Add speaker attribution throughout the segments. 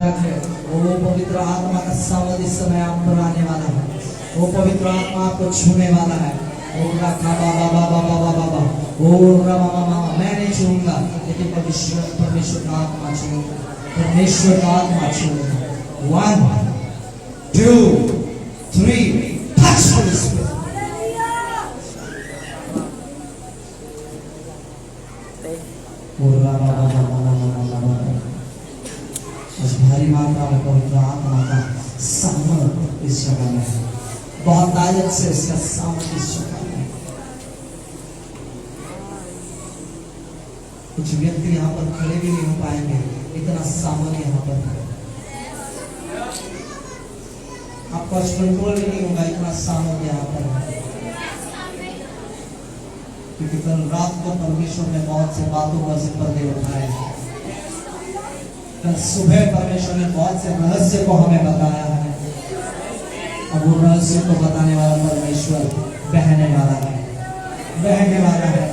Speaker 1: वो पवित्र आत्मा का सावध इस समय आप पर आने वाला है। वो पवित्र आत्मा आपको छूने वाला है। ओ रखा बाबा बाबा बाबा बाबा ओ रामा मैं नहीं छूऊंगा, लेकिन परमेश्वर का आत्मा छूऊंगा, परमेश्वर का आत्मा छूऊंगा। 1 2 3 टच होली स्पिरिट। ओ रामा भारी मात्रा में पवित्र आत्मा का सामर्थ इस जगह में है। बहुत ताकत से इसका सामर्थ इस जगह में है। कुछ व्यक्ति यहाँ पर खड़े भी नहीं हो पाएंगे, इतना सामर्थ यहाँ पर है। आपका कंट्रोल भी नहीं होगा, इतना सामर्थ यहाँ पर है। क्योंकि कल रात को परमेश्वर ने बहुत से बातों का पर्दे उठाए हैं। कल सुबह परमेश्वर ने बहुत से रहस्य को हमें बताया है। अब वो रहस्य को बताने वाला परमेश्वर बहने वाला है, बहने वाला है।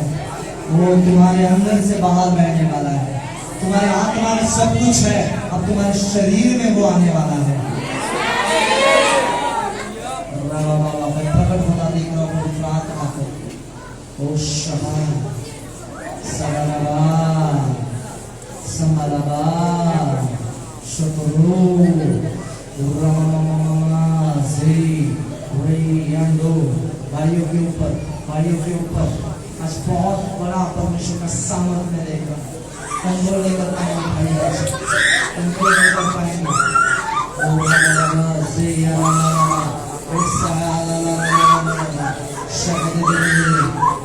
Speaker 1: वो तुम्हारे अंदर से बाहर बहने वाला है। तुम्हारे आत्मा में सब कुछ है, अब तुम्हारे शरीर में वो आने वाला है। प्रकट होता देख रहा हूँ पवित्र आत्मा को। ओ शमा सलावा समलवा शुक्रू भाइयों के ऊपर, भाइयों के ऊपर आज बहुत बड़ा परमेश्वर का सामर्थ में देगा। कंट्रोल नहीं कर पाएंगे भाई, कंट्रोल नहीं कर पाएंगे।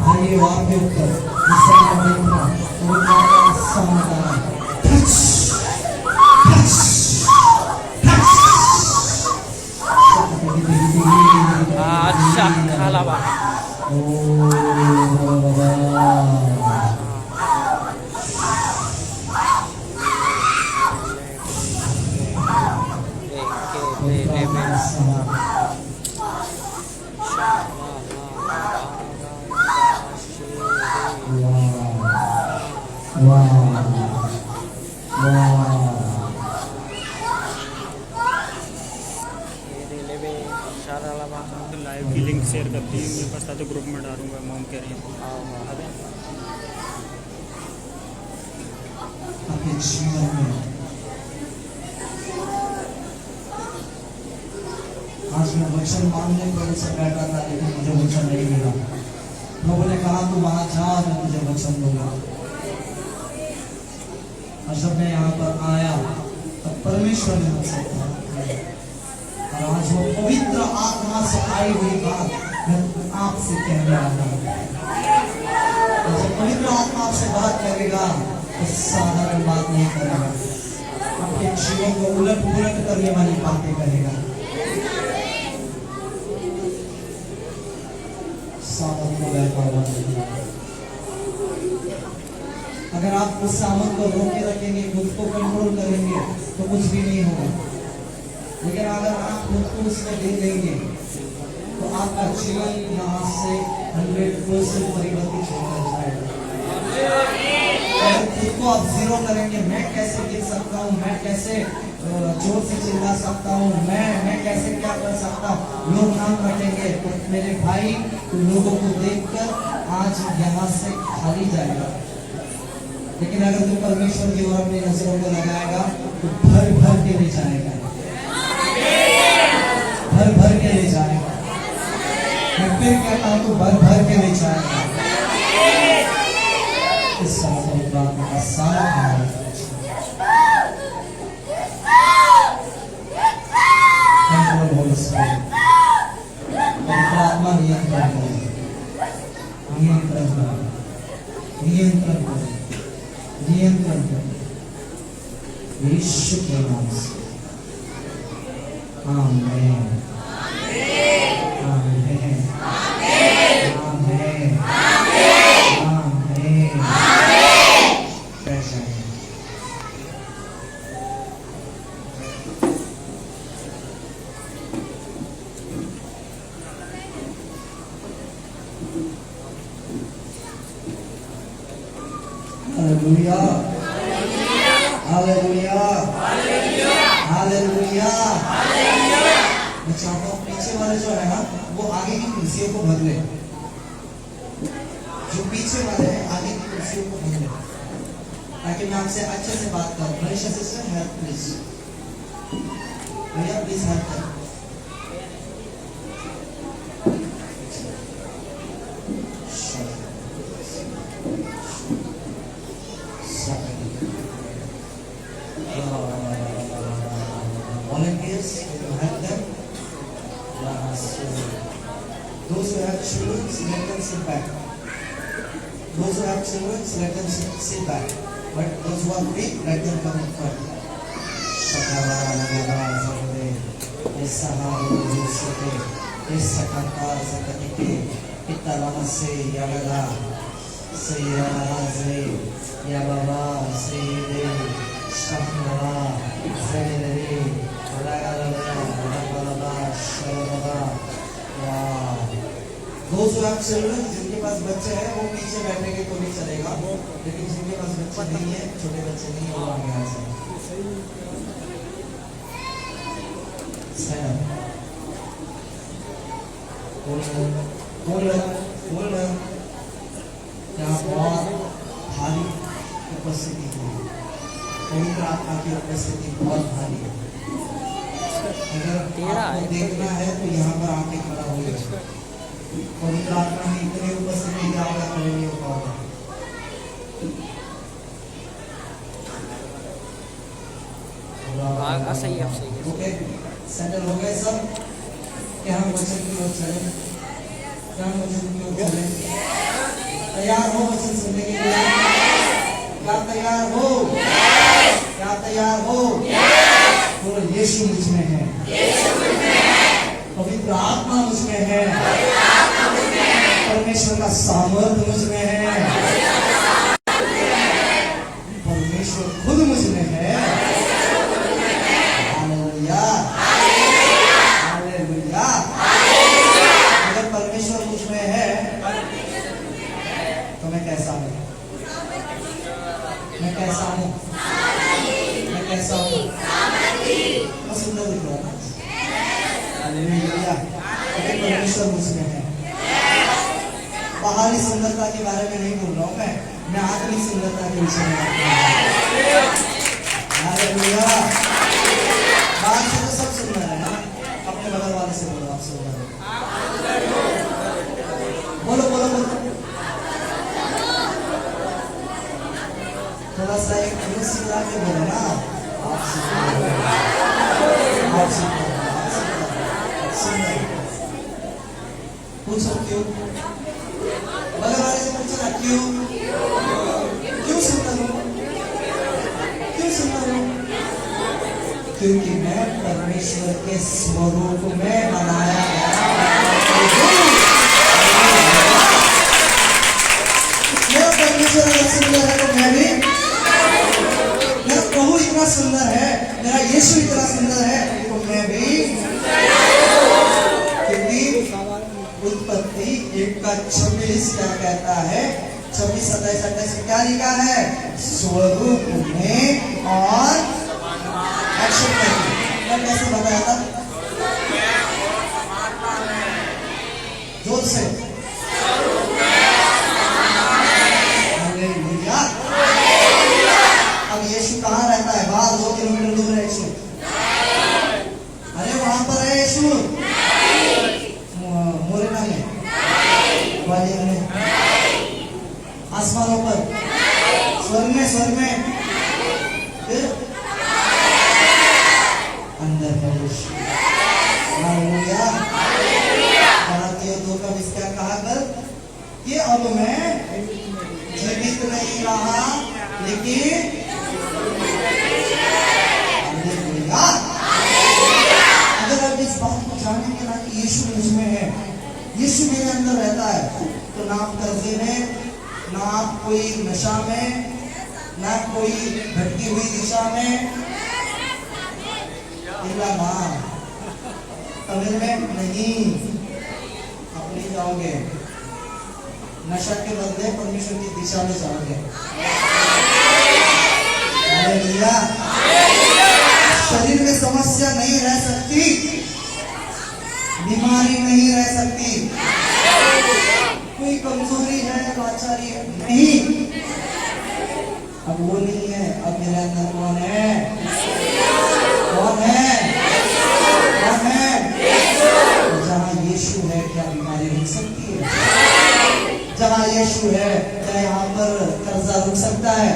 Speaker 1: भाइयों आपके ऊपर
Speaker 2: अच्छा खालाबा
Speaker 3: लाइव की लिंक शेयर करती है मेरे पास, तो ग्रुप में डालूंगा। मॉम कह रही है
Speaker 1: अपने जीवन में आज मैं वचन मांगने प्रभु से बैठा था, लेकिन मुझे वचन नहीं मिला। प्रभु ने कहा तू वहां जा, मैं तुझे वचन दूंगा। और जब मैं यहाँ पर आया तब परमेश्वर ने मुझसे कहा, और आज वो पवित्र आत्मा से आई हुई बात मैं आपसे कहने वाला हूँ। जब पवित्र आत्मा आपसे बात करेगा तो साधारण बात नहीं करेगा, आपके जीवन को उलट पुलट करने वाली बातें करेगा। सामर्थ को बैठा हुआ नहीं। अगर आप उस सामर्थ को रोके रखेंगे, खुद को कंट्रोल करेंगे तो कुछ भी नहीं होगा। लेकिन अगर आप खुद को उसमें दे देंगे तो आपका जीवन यहाँ से 100% परिवर्तित होता जाएगा। अगर खुद को आप जीरो करेंगे, मैं कैसे गिर सकता हूँ, मैं कैसे जोर से चिल्ला सकता हूँ, मैं कैसे क्या कर सकता हूँ, लोग नाम रखेंगे, तो मेरे भाई तो लोगों को देखकर आज यहाँ से खाली जाएगा। लेकिन अगर तू परमेश्वर की ओर अपनी नजरों को लगाएगा तो भर भर के ले जाएगा, भर भर के ले जाएगा। मैं फिर कहता हूँ तो भर भर के ले जाएगा। इस समय प्रार्थना का सारा आत्मा नियंत्रण करे, नियंत्रण करे, नियंत्रण करे, नियंत्रण करे यीशु के नाम से। आमीन, आमीन, आमीन, आमीन, आमीन। Hallelujah. Hallelujah. Hallelujah. हालेलुया। मैं चाहता हूँ पीछे वाले जो है ना वो आगे की कुर्सियों को भर ले, जो पीछे वाले हैं आगे की कुर्सियों को भर ले, ताकि मैं आपसे अच्छे से बात करूं। मनीषा सिस्टर हेल्प प्लीज, भैया प्लीज हेल्प करो। Volunteers, can you help them? So, those who have children, let them sit back. Those who have children, let them sit back. But those who are big, let them come in front. Shakara, Nagara, Zagade, Esaharu, Yusute, Esakata, Zakatike, Italamase, Yagada, Sayaraze, Yababa, Sayede, Shakara, Zagade, Those who have children, जिनके पास बच्चे हैं वो पीछे बैठेंगे तो भी चलेगा, लेकिन जिनके पास बच्चे नहीं है, छोटे बच्चे नहीं है, वो आगे आ जाए। यहाँ बहुत भारी उपस्थिति है, पवित्र आत्मा की उपस्थिति बहुत भारी है। अगर आपको देखना है तो यहाँ पर आके खड़ा हो जाए। पवित्र आत्मा में इतनी उपस्थिति कि आपका खड़े नहीं हो पाओगे।
Speaker 2: सही है, सही है।
Speaker 1: ओके, सेटल हो गए सब? क्या हम वचन की ओर चले? क्या हम वचन की ओर चले? तैयार हो वचन सुनने के लिए? क्या तैयार हो? क्या तैयार हो? बोलो यीशु मुझ में है, पवित्र आत्मा मुझ में है, परमेश्वर का सामर्थ्य मुझ में है, परमेश्वर खुद मुझ में है। Hallelujah, hallelujah. अगर परमेश्वर मुझ में है तो मैं कैसा हूँ? मैं कैसा हूँ? मैं कैसा हूँ? मैं सुंदर दिख रहा हूँ। हालेलुया। अगर परमेश्वर मुझ में है, बाहरी सुंदरता के बारे में नहीं बोल रहा हूँ मैं आत्मिक सुंदरता के विषय में बात कर रहा हूँ। हालेलुया। बाहर से तो सब सुंदर है ना, अपने बगल वाले से बोलो आप सुंदर है। बोलो बोलो बोलो, थोड़ा सा एक पुरुष सिला के बोलो ना, आप सुंदर हो, आप सुंदर हो, आप सुंदर हो। पूछो क्यों? बगल वाले से पूछो ना क्यों? क्यों सुंदर हो? क्यों सुंदर हो? क्योंकि मैं परमेश्वर के स्वरूप में बनाया गया हूँ। मेरा परमेश्वर अगर सुंदर है तो मैं भी, मेरा प्रभु इतना सुंदर है, मेरा यीशु इतना सुंदर है तो मैं भी। क्योंकि उत्पत्ति 1:26 क्या कहता है? 26-27 क्या लिखा है? स्वरूप में और एक्शन में। मैं कैसे बताया था? जोर से। हालेलुया। अब यीशु कहाँ रहता है? बाहर 2 किलोमीटर दूर है यीशु। अरे वहां पर है यीशु, मोरेना में, ग्वालियर में, आसमानों पर, स्वर्ग में, फिर अंदर है यीशु। हालेलुया। गलातियों 2:20 क्या कहा कर? कि अब मैं जीवित नहीं रहा लेकिन हालेलुया। अगर आप इस बात को जानेंगे ना कि यीशु मुझ में है, यीशु मेरे अंदर रहता है, तो ना आप कर्जे में, ना आप कोई नशा में, ना कोई भटकी हुई दिशा में, तमिल में नहीं, आप नहीं जाओगे। नशा के बदले परमेश्वर की दिशा में जाओगे। हालेलुया। शरीर में समस्या नहीं रह सकती, बीमारी नहीं रह सकती, कोई कमजोरी है, लाचारी है, नहीं। अब वो नहीं है। अब मेरे अंदर कौन है? कौन है? कौन है? जहाँ यीशु है क्या बीमारी रुक सकती है? जहाँ यीशु है क्या यहाँ पर कर्जा रुक सकता है?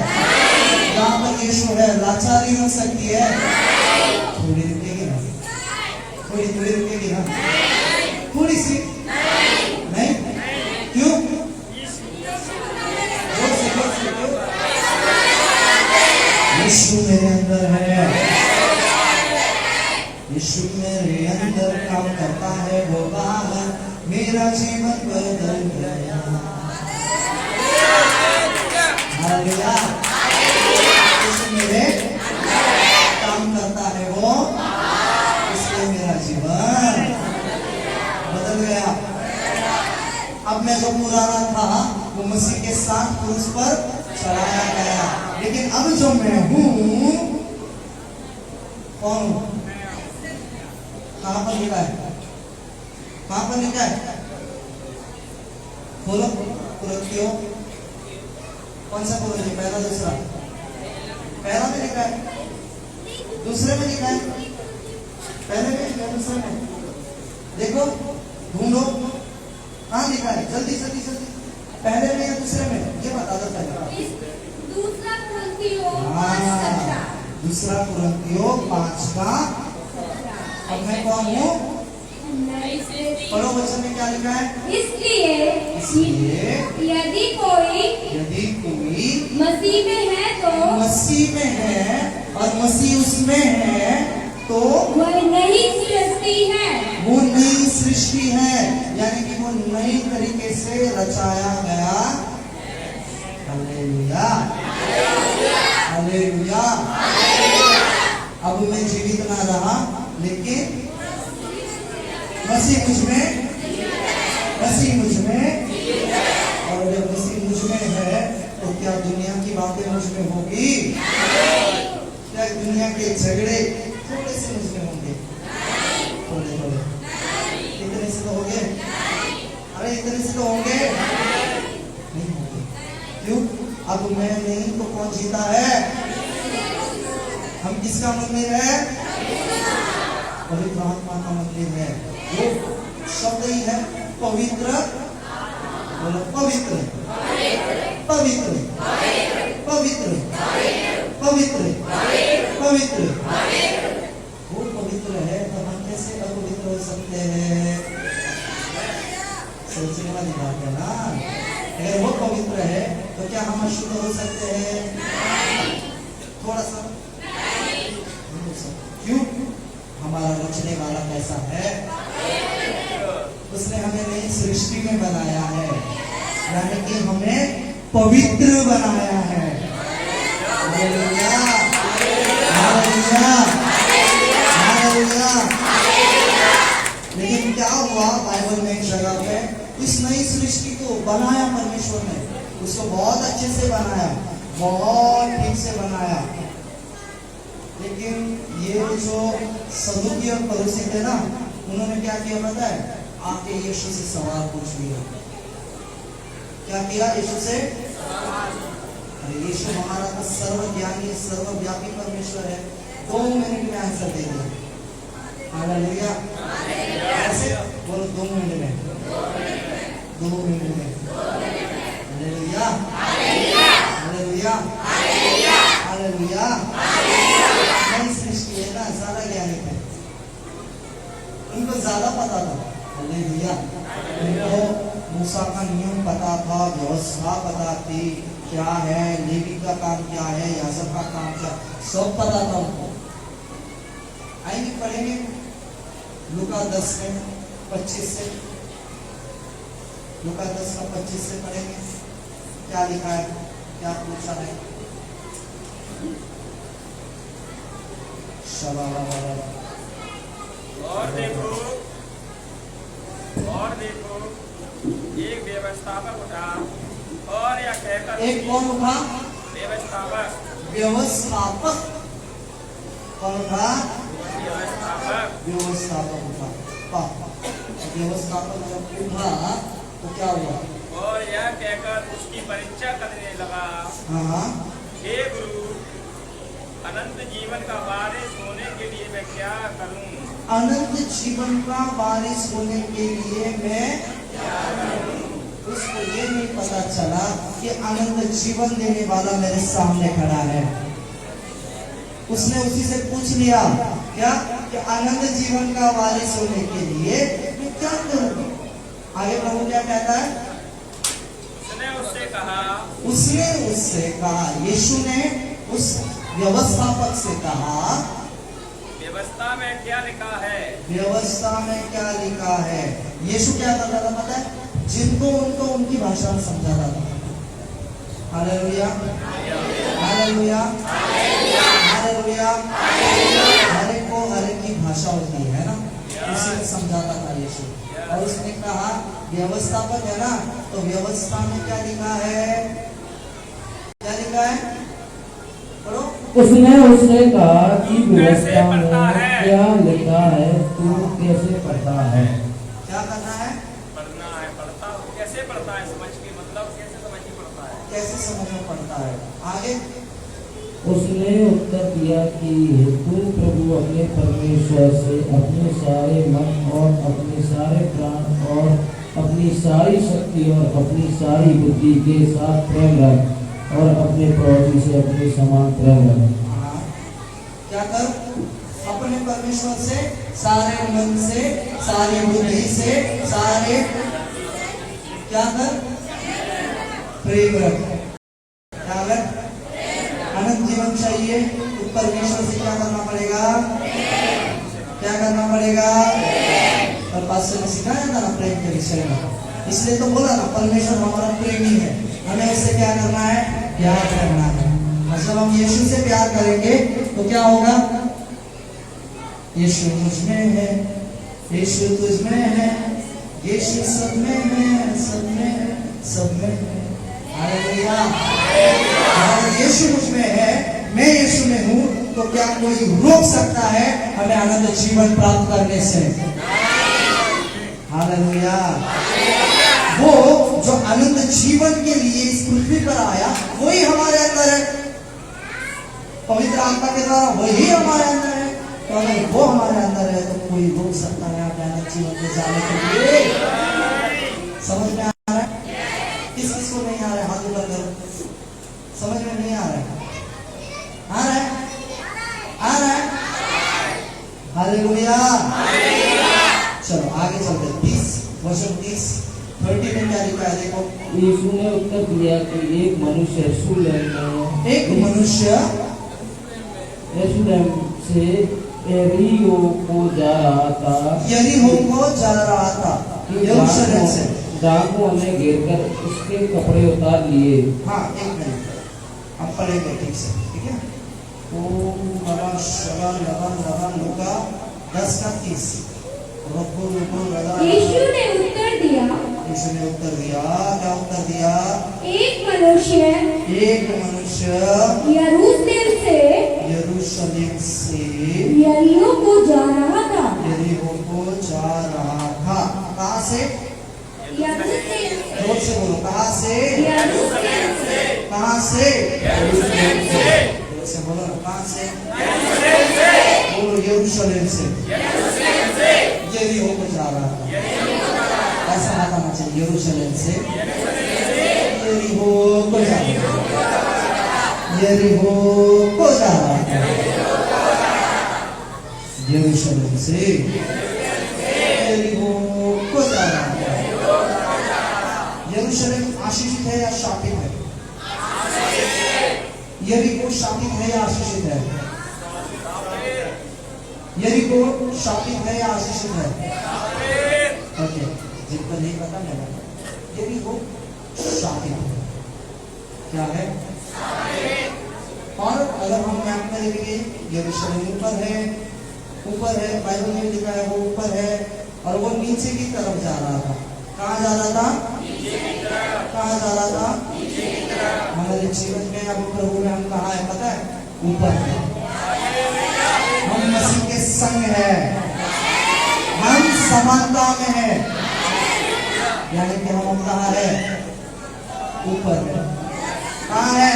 Speaker 1: जहाँ पर यीशु है लाचारी रुक सकती है? थोड़ी रुकेगी ना, थोड़ी थोड़ी रुकेगी ना, थोड़ी सी नहीं। क्यों? यीशु मेरे अंदर है, यीशु मेरे अंदर काम करता है, वो बाहर मेरा जीवन बदल गया। हालेलुया। यीशु मेरे काम करता है, वो इसलिए मेरा जीवन बदल गया। अब मैं जो पुराना था वो मसीह के साथ क्रूस पर चढ़ाया गया, लेकिन अब जो मैं हूँ कौन हूँ? कहाँ पर लिखा है? कहाँ पर लिखा है? बोलो। कुरिन्थियों कौन सा कुरिन्थियों? पहला दूसरा? पहला में लिखा है, दूसरे में लिखा है, पहले में या दूसरे में? देखो, ढूंढो कहाँ लिखा है, जल्दी जल्दी जल्दी। पहले में या दूसरे में? ये बता दो पहले।
Speaker 4: दूसरा कुरिन्थियों
Speaker 1: दूसरा कुरिन्थियों 5 का। अब मैं कौन हूँ? पढ़ो वचन में क्या लिखा है? इसलिए
Speaker 4: यदि कोई मसीह में है तो
Speaker 1: मसीह में है और मसीह उसमें है तो
Speaker 4: वह नई सृष्टि है।
Speaker 1: वो नई सृष्टि है, यानी कि वो नई तरीके से रचाया गया। Hallelujah, hallelujah. अब मैं जीवित ना रहा, लेकिन मसीह मुझ में, मसीह मुझ में, और जब मसीह मुझ में है तो क्या दुनिया की बातें मुझ में होगी? क्या दुनिया के झगड़े थोड़े से मुझ में होंगे? थोड़े थोड़े, इतने से तो होंगे? अरे इतने से तो होंगे? नहीं होंगे। क्यों? अब मैं नहीं तो कौन जीता है? हम किसका मंदिर है? पवित्र आत्मा का मंदिर है। वो शब्द ही है पवित्र। बोलो पवित्र, पवित्र, पवित्र, पवित्र, पवित्र। वो पवित्र है तो हम कैसे अपवित्र हो सकते हैं? सोचने वाली बात है ना। अगर वो पवित्र है तो क्या हम अशुद्ध हो सकते हैं? थोड़ा सा नहीं हो सकते। क्यों? हमारा रचने वाला कैसा है? उसने हमें नई सृष्टि में बनाया है, यानी कि हमें पवित्र बनाया है। Hallelujah, hallelujah, hallelujah. लेकिन क्या हुआ बाइबल में एक जगह पे, इस नई सृष्टि को बनाया परमेश्वर ने, उसको बहुत अच्छे से बनाया, बहुत ठीक से बनाया। लेकिन ये जो सदूकी और फरीसी थे ना, उन्होंने क्या किया पता है? आके यीशु से सवाल पूछ लिया। क्या किया? यीशु से। अरे यीशु हमारा तो सर्वज्ञानी सर्वव्यापी परमेश्वर है, 2 मिनट में आंसर दे दिया। हालेलुया। ऐसे बोलो 2 मिनट में, 2 मिनट में। Hallelujah, hallelujah, hallelujah. नई सृष्टि है ना, ज्यादा ज्ञानी थे, उनको ज्यादा पता था। हालेलुया। उनको मूसा का नियम पता था, व्यवस्था पता थी, क्या है लेवी का काम, क्या है याजक का काम, क्या सब पता था उनको। आएंगे पढ़ेंगे लूका 10 में 25 से, लूका 10 का 25 से पढ़ेंगे क्या लिखा है, क्या पूछा है।
Speaker 2: और देखो एक व्यवस्थापक उठा और यह कहकर,
Speaker 1: एक कौन उठा?
Speaker 2: व्यवस्थापक,
Speaker 1: व्यवस्थापक। कौन था?
Speaker 2: व्यवस्थापक।
Speaker 1: व्यवस्थापक उठा। व्यवस्थापक जब उठा तो क्या हुआ?
Speaker 2: और यह कहकर उसकी परीक्षा करने लगा,
Speaker 1: हाँ,
Speaker 2: हे गुरु, अनंत जीवन का वारिस होने के लिए मैं क्या करूं?
Speaker 1: अनंत जीवन का वारिस होने के लिए मैं क्या करूं? उसको ये नहीं पता चला कि अनंत जीवन देने वाला मेरे सामने खड़ा है। उसने उसी से पूछ लिया क्या कि अनंत जीवन का वारिस होने के लिए मैं क्या करूं? आगे प्रभु क्या कहता है? उसने उससे कहा, यीशु ने उस व्यवस्थापक से कहा,
Speaker 2: व्यवस्था में क्या लिखा है?
Speaker 1: व्यवस्था में क्या लिखा है? यीशु क्या करता था पता है? जिनको उनको उनकी भाषा में समझाता था। Hallelujah, hallelujah, hallelujah. हर एक को हर एक की भाषा होती है ना, उसी में समझाता था यीशु। और उसने कहा व्यवस्थापक है ना, तो व्यवस्था में क्या लिखा है? क्या लिखा है? पढ़ो।
Speaker 5: उसने कहा कि व्यवस्था में क्या लिखा है, तू कैसे पढ़ता है?
Speaker 1: क्या करना है?
Speaker 2: पढ़ना है। पढ़ता कैसे पढ़ता है? समझ के मतलब कैसे समझ के पढ़ता है?
Speaker 1: कैसे समझ में पड़ता है? आगे
Speaker 5: उसने उत्तर दिया कि तू प्रभु अपने परमेश्वर से अपने सारे मन और अपने सारे प्राण और अपनी सारी शक्ति और अपनी सारी बुद्धि के साथ प्रेम रख और अपने पड़ोसी से अपने समान प्रेम रख।
Speaker 1: क्या कर? अपने परमेश्वर से सारे मन से, सारी बुद्धि से, सारे क्या कर? प्रेम रख। क्या कर? अनंत जीवन चाहिए तो परमेश्वर से क्या करना पड़ेगा? क्या करना पड़ेगा? और पास्टर ने सिखाया था ना प्रेम के विषय में, इसलिए तो बोला ना परमेश्वर हमारा प्रेमी है, हमें उससे क्या करना है? प्यार करना है। और जब हम यीशु से प्यार करेंगे तो क्या होगा? यीशु मुझ में है, यीशु तुझ में है, यीशु सब में है, सब में है, सब में है। हालेलुया। अगर यीशु मुझ में है, मैं यीशु में हूँ, तो क्या कोई रोक सकता है हमें अनंत जीवन प्राप्त करने से? हालेलुया। वो जो अनंत जीवन के लिए इस पृथ्वी पर आया वही हमारे अंदर है, पवित्र आत्मा के द्वारा वही हमारे अंदर है। तो अगर वो हमारे अंदर है तो कोई रोक सकता है हमें अनंत जीवन में जाने के लिए? समझ में आ रहा है? किस किस को नहीं आ रहा है? हाथ ऊपर करो। समझ में नहीं आ रहा है? आ रहा है? आ रहा है? हालेलुया। चलो आगे चलते। 30 वर्षन 30 में क्या लिखा है? देखो,
Speaker 5: यीशु ने उत्तर दिया कि एक मनुष्य यरूशलेम से यरीहो को जा रहा था।
Speaker 1: यरीहो को जा रहा था, यरूशलेम से।
Speaker 5: डाकुओं ने घेरकर उसके कपड़े उतार लिए।
Speaker 1: हाँ, एक मिनट हम पढ़ेंगे ठीक से, ठीक है? लूका 10:30।
Speaker 4: यीशु ने उत्तर दिया,
Speaker 1: यीशु ने उत्तर दिया, क्या उत्तर दिया?
Speaker 4: एक मनुष्य
Speaker 1: यरूशलेम से
Speaker 4: यरीहो को जा रहा था।
Speaker 1: यरीहो को जा रहा था। कहाँ से? जोर से बोलो, कहाँ से? कहाँ से? जोर से बोलो, कहाँ से? बोलो, यरूशलेम से यरीहो को जा रहा था। ऐसा हाथ आना चाहिए, यरूशलेम से यरीहो को जा रहा था। यरीहो को जा रहा था। यरूशलेम से यरीहो को जा रहा था। यरूशलेम आशीषित है या शापित है? यरीहो शापित है या आशीषित है? यरीहो शापित है या आशीषित है? ओके, जिनको नहीं पता मैं बताऊं। यरीहो शापित है। क्या है? और अगर हम मैप में देखेंगे, यरूशलेम ऊपर है, बाइबल में लिखा है वो ऊपर है, और वो नीचे की तरफ जा रहा था। कहाँ जा रहा था? कहाँ जा रहा था? हमारे जीवन में अब प्रभु ने हम कहा है पता है? ऊपर है। संग है, हम समानता में है, यानी कि हम कहाँ है? ऊपर है। कहाँ है?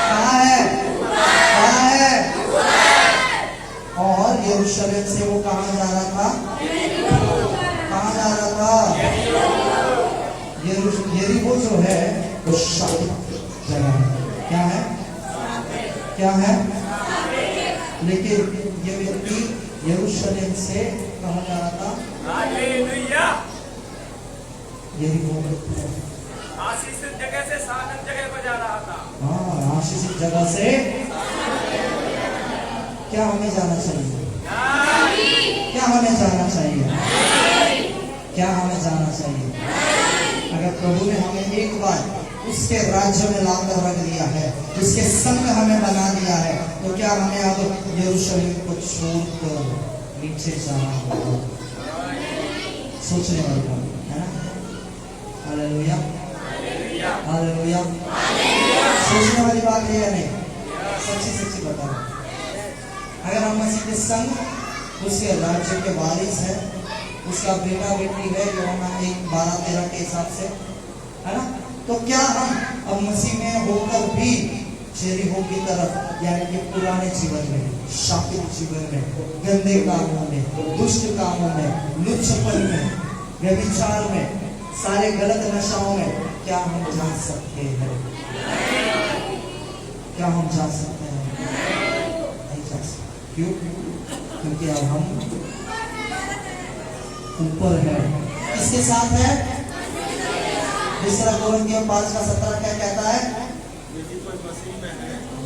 Speaker 1: कहाँ है? कहाँ है? और यरूशलेम से वो कहाँ जा रहा था? कहाँ जा रहा था? यरीहो जो है वो शापित जगह है। क्या है? क्या है? लेकिन ये व्यक्ति यरूशलेम से कहाँ जा रहा था?
Speaker 2: हालेलुया।
Speaker 1: यरीहो।
Speaker 2: आशीषित जगह से साधन जगह को जा रहा था।
Speaker 1: हाँ, आशीषित जगह से क्या हमें जाना चाहिए? क्या हमें जाना चाहिए? क्या हमें जाना चाहिए? अगर प्रभु ने हमें एक बार उसके राज्य में लाकर रख दिया है, उसके संग हमें बना दिया है, तो क्या हमें अब यरूशलेम को छोड़कर नीचे जाना होगा? सोचने वाली बात है ना? Hallelujah, hallelujah. सोचने वाली बात है या नहीं? सच्ची सच्ची बताओ। अगर हम मसीह के संग उसके राज्य के वारिस है, उसका बेटा बेटी है, यूहन्ना 1:12-13 के हिसाब से, है ना? तो क्या हम अब मसीह में होकर भी यरीहो की तरफ, यानी कि पुराने जीवन में, शापित जीवन में, गंदे कामों में, दुष्ट कामों में, लुच्चपन में, व्यभिचार में, सारे गलत नशाओं में, क्या हम जा सकते हैं? क्या हम जा सकते हैं? नहीं जा सकते। क्यों? क्योंकि अब हम ऊपर है। किसके साथ है? दूसरा कोरिन्थियों 5:17 क्या कहता है?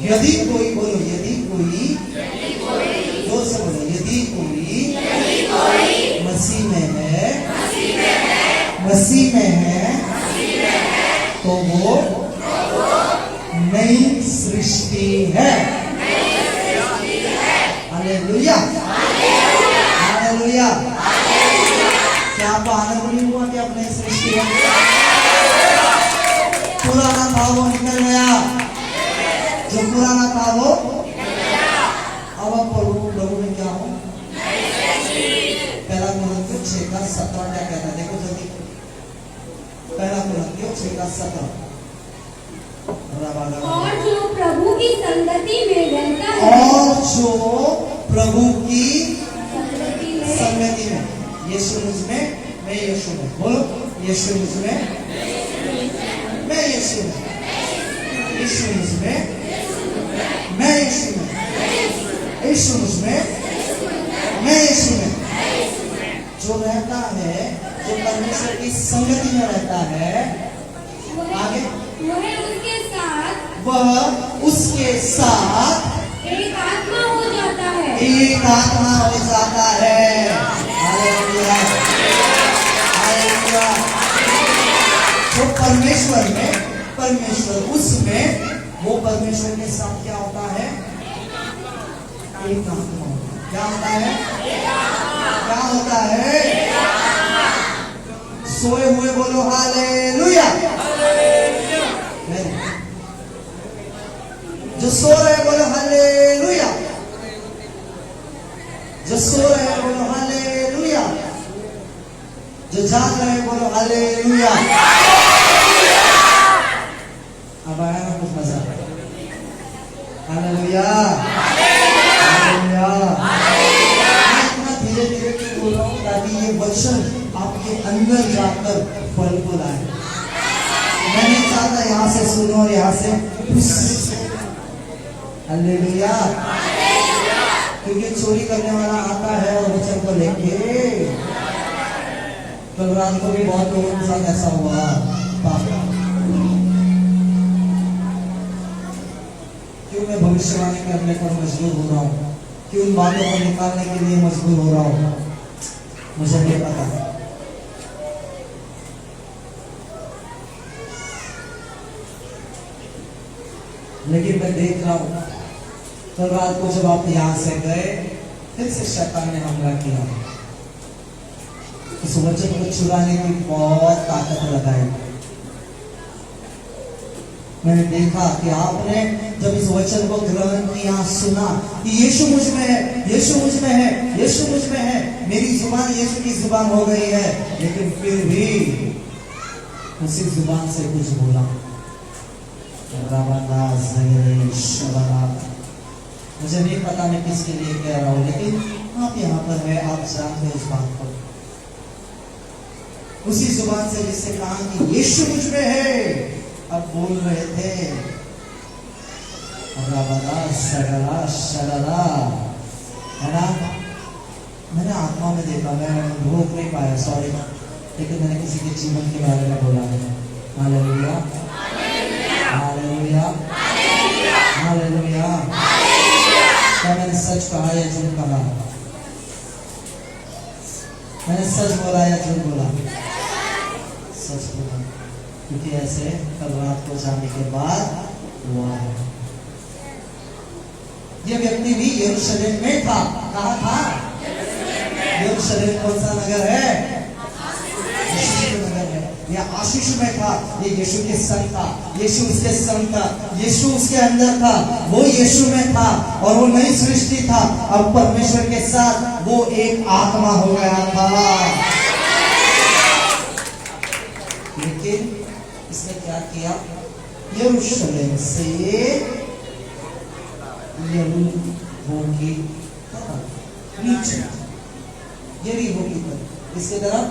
Speaker 1: यदि कोई, बोलो यदि कोई, जोर से बोलो, यदि कोई मसीह में है, मसीह में है, तो वो नई सृष्टि है। Hallelujah, hallelujah. क्या आपको आनंद नहीं हुआ कि आप नई सृष्टि है? पुराना था वो निकल गया, जो पुराना था वो अब प्रभु में क्या हो? पहला कोरिन्थियों 6:17 क्या कहता है? देखो जल्दी, पहला कोरिन्थियों 6:17।
Speaker 4: और जो प्रभु की संगति में रहता है,
Speaker 1: और जो प्रभु की
Speaker 4: संगति
Speaker 1: संगति में, यीशु मुझ में, मैं यीशु में, बोलो यीशु मुझ में, मैं यीशु में, यीशु मुझ में, मैं यीशु में, यीशु मुझ में, मैं यीशु में, जो रहता है, जो परमेश्वर की संगति में रहता है, आगे वह उसके साथ
Speaker 4: एक आत्मा हो जाता है।
Speaker 1: एक आत्मा हो जाता है। Hallelujah, hallelujah. तो परमेश्वर में, परमेश्वर उसमें, वो परमेश्वर के साथ क्या होता है? एक आत्मा। क्या होता है? क्या होता है? सोए हुए बोलो हालेलुया। जो सो रहे बोलो हालेलुया, जो सो रहे बोलो हालेलुया, जो जाग रहे बोलो हालेलुया। अब आया ना कुछ मजा? Hallelujah, hallelujah. मैं इतना धीरे धीरे क्यों बोल रहा हूँ? ताकि ये वचन आपके अंदर जाकर फल को लाए। मैं नहीं चाहता यहाँ से सुनो और यहाँ से हालेलुया, क्योंकि चोरी करने वाला आता है और वचन को लेके। कल रात को भी बहुत लोगों के साथ ऐसा हुआ। क्यों मैं भविष्यवाणी करने पर मजबूर हो रहा हूँ? क्यों उन बातों को निकालने के लिए मजबूर हो रहा हूँ? मुझे नहीं पता। लेकिन मैं देख रहा हूँ कल रात को जब आप यहाँ से गए, फिर से शैतान ने हमला किया। उस वचन को चुराने की बहुत ताकत लगाई। मैंने देखा कि आपने जब इस वचन को ग्रहण किया, सुना कि यीशु मुझ में है, यीशु मुझ में है, यीशु मुझ में है, मेरी जुबान यीशु की जुबान हो गई है, लेकिन फिर भी उसी जुबान से कुछ बोला। मुझे नहीं पता मैं किसके लिए कह रहा हूं, लेकिन आप यहाँ पर है, आप जानते हो इस बात को। उसी जुबान से जिससे कहा कि यीशु मुझ में है, अब बोल रहे थे है ना। मैंने आत्मा में देखा, मैं रोक नहीं पाया, सॉरी, लेकिन मैंने किसी के जीवन के बारे में बोला है। Hallelujah, hallelujah, hallelujah. क्या मैंने सच कहा या झूठ कहा? मैंने सच बोला या झूठ बोला? सच बोला, क्योंकि ऐसे कल रात को जाने के बाद हुआ है। ये व्यक्ति भी यरूशलेम में था। कहाँ था? यरूशलेम कौन सा नगर है? नगर है। यह आशीष में था, ये यीशु के संग था, यीशु उसके संग था, यीशु उसके अंदर था, वो यीशु में था और वो नई सृष्टि था। अब परमेश्वर के साथ वो एक आत्मा हो गया था। लेकिन इसने क्या किया? यरूशलेम से यरीहो की तरफ नीचे, यरीहो की तरफ, किसकी तरफ?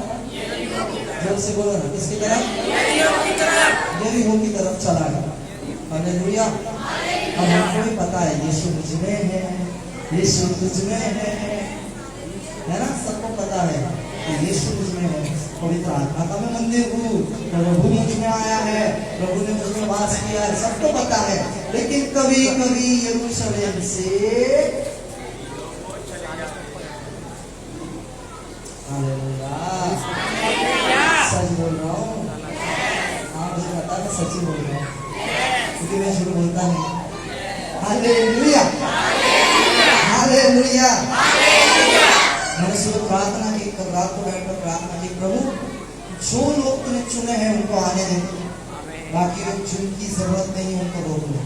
Speaker 1: जब से बोलो ना, किसकी तरफ? यरीहो की तरफ चला गया। हालेलुया। अब हमको भी पता है यीशु मुझ में है, यीशु तुझ में है ना, सबको पता है कि यीशु मुझ में है। पवित्र आत्मा का मैं मंदिर हूँ, प्रभु मुझ में आया है, प्रभु ने मुझ में वास किया है, सबको पता है। लेकिन कभी कभी यरूशलेम से सच बोल रहा हूँ, हाँ मुझे पता है, सच ही बोल रहा हूँ, क्योंकि मैं झूठ बोलता नहीं। Hallelujah, hallelujah. मैंने सुबह प्रार्थना की, कल रात को बैठकर प्रार्थना की, प्रभु जो लोग तूने चुने हैं उनको आने दे, बाकी लोग जिनकी जरूरत नहीं है उनको रोक लो।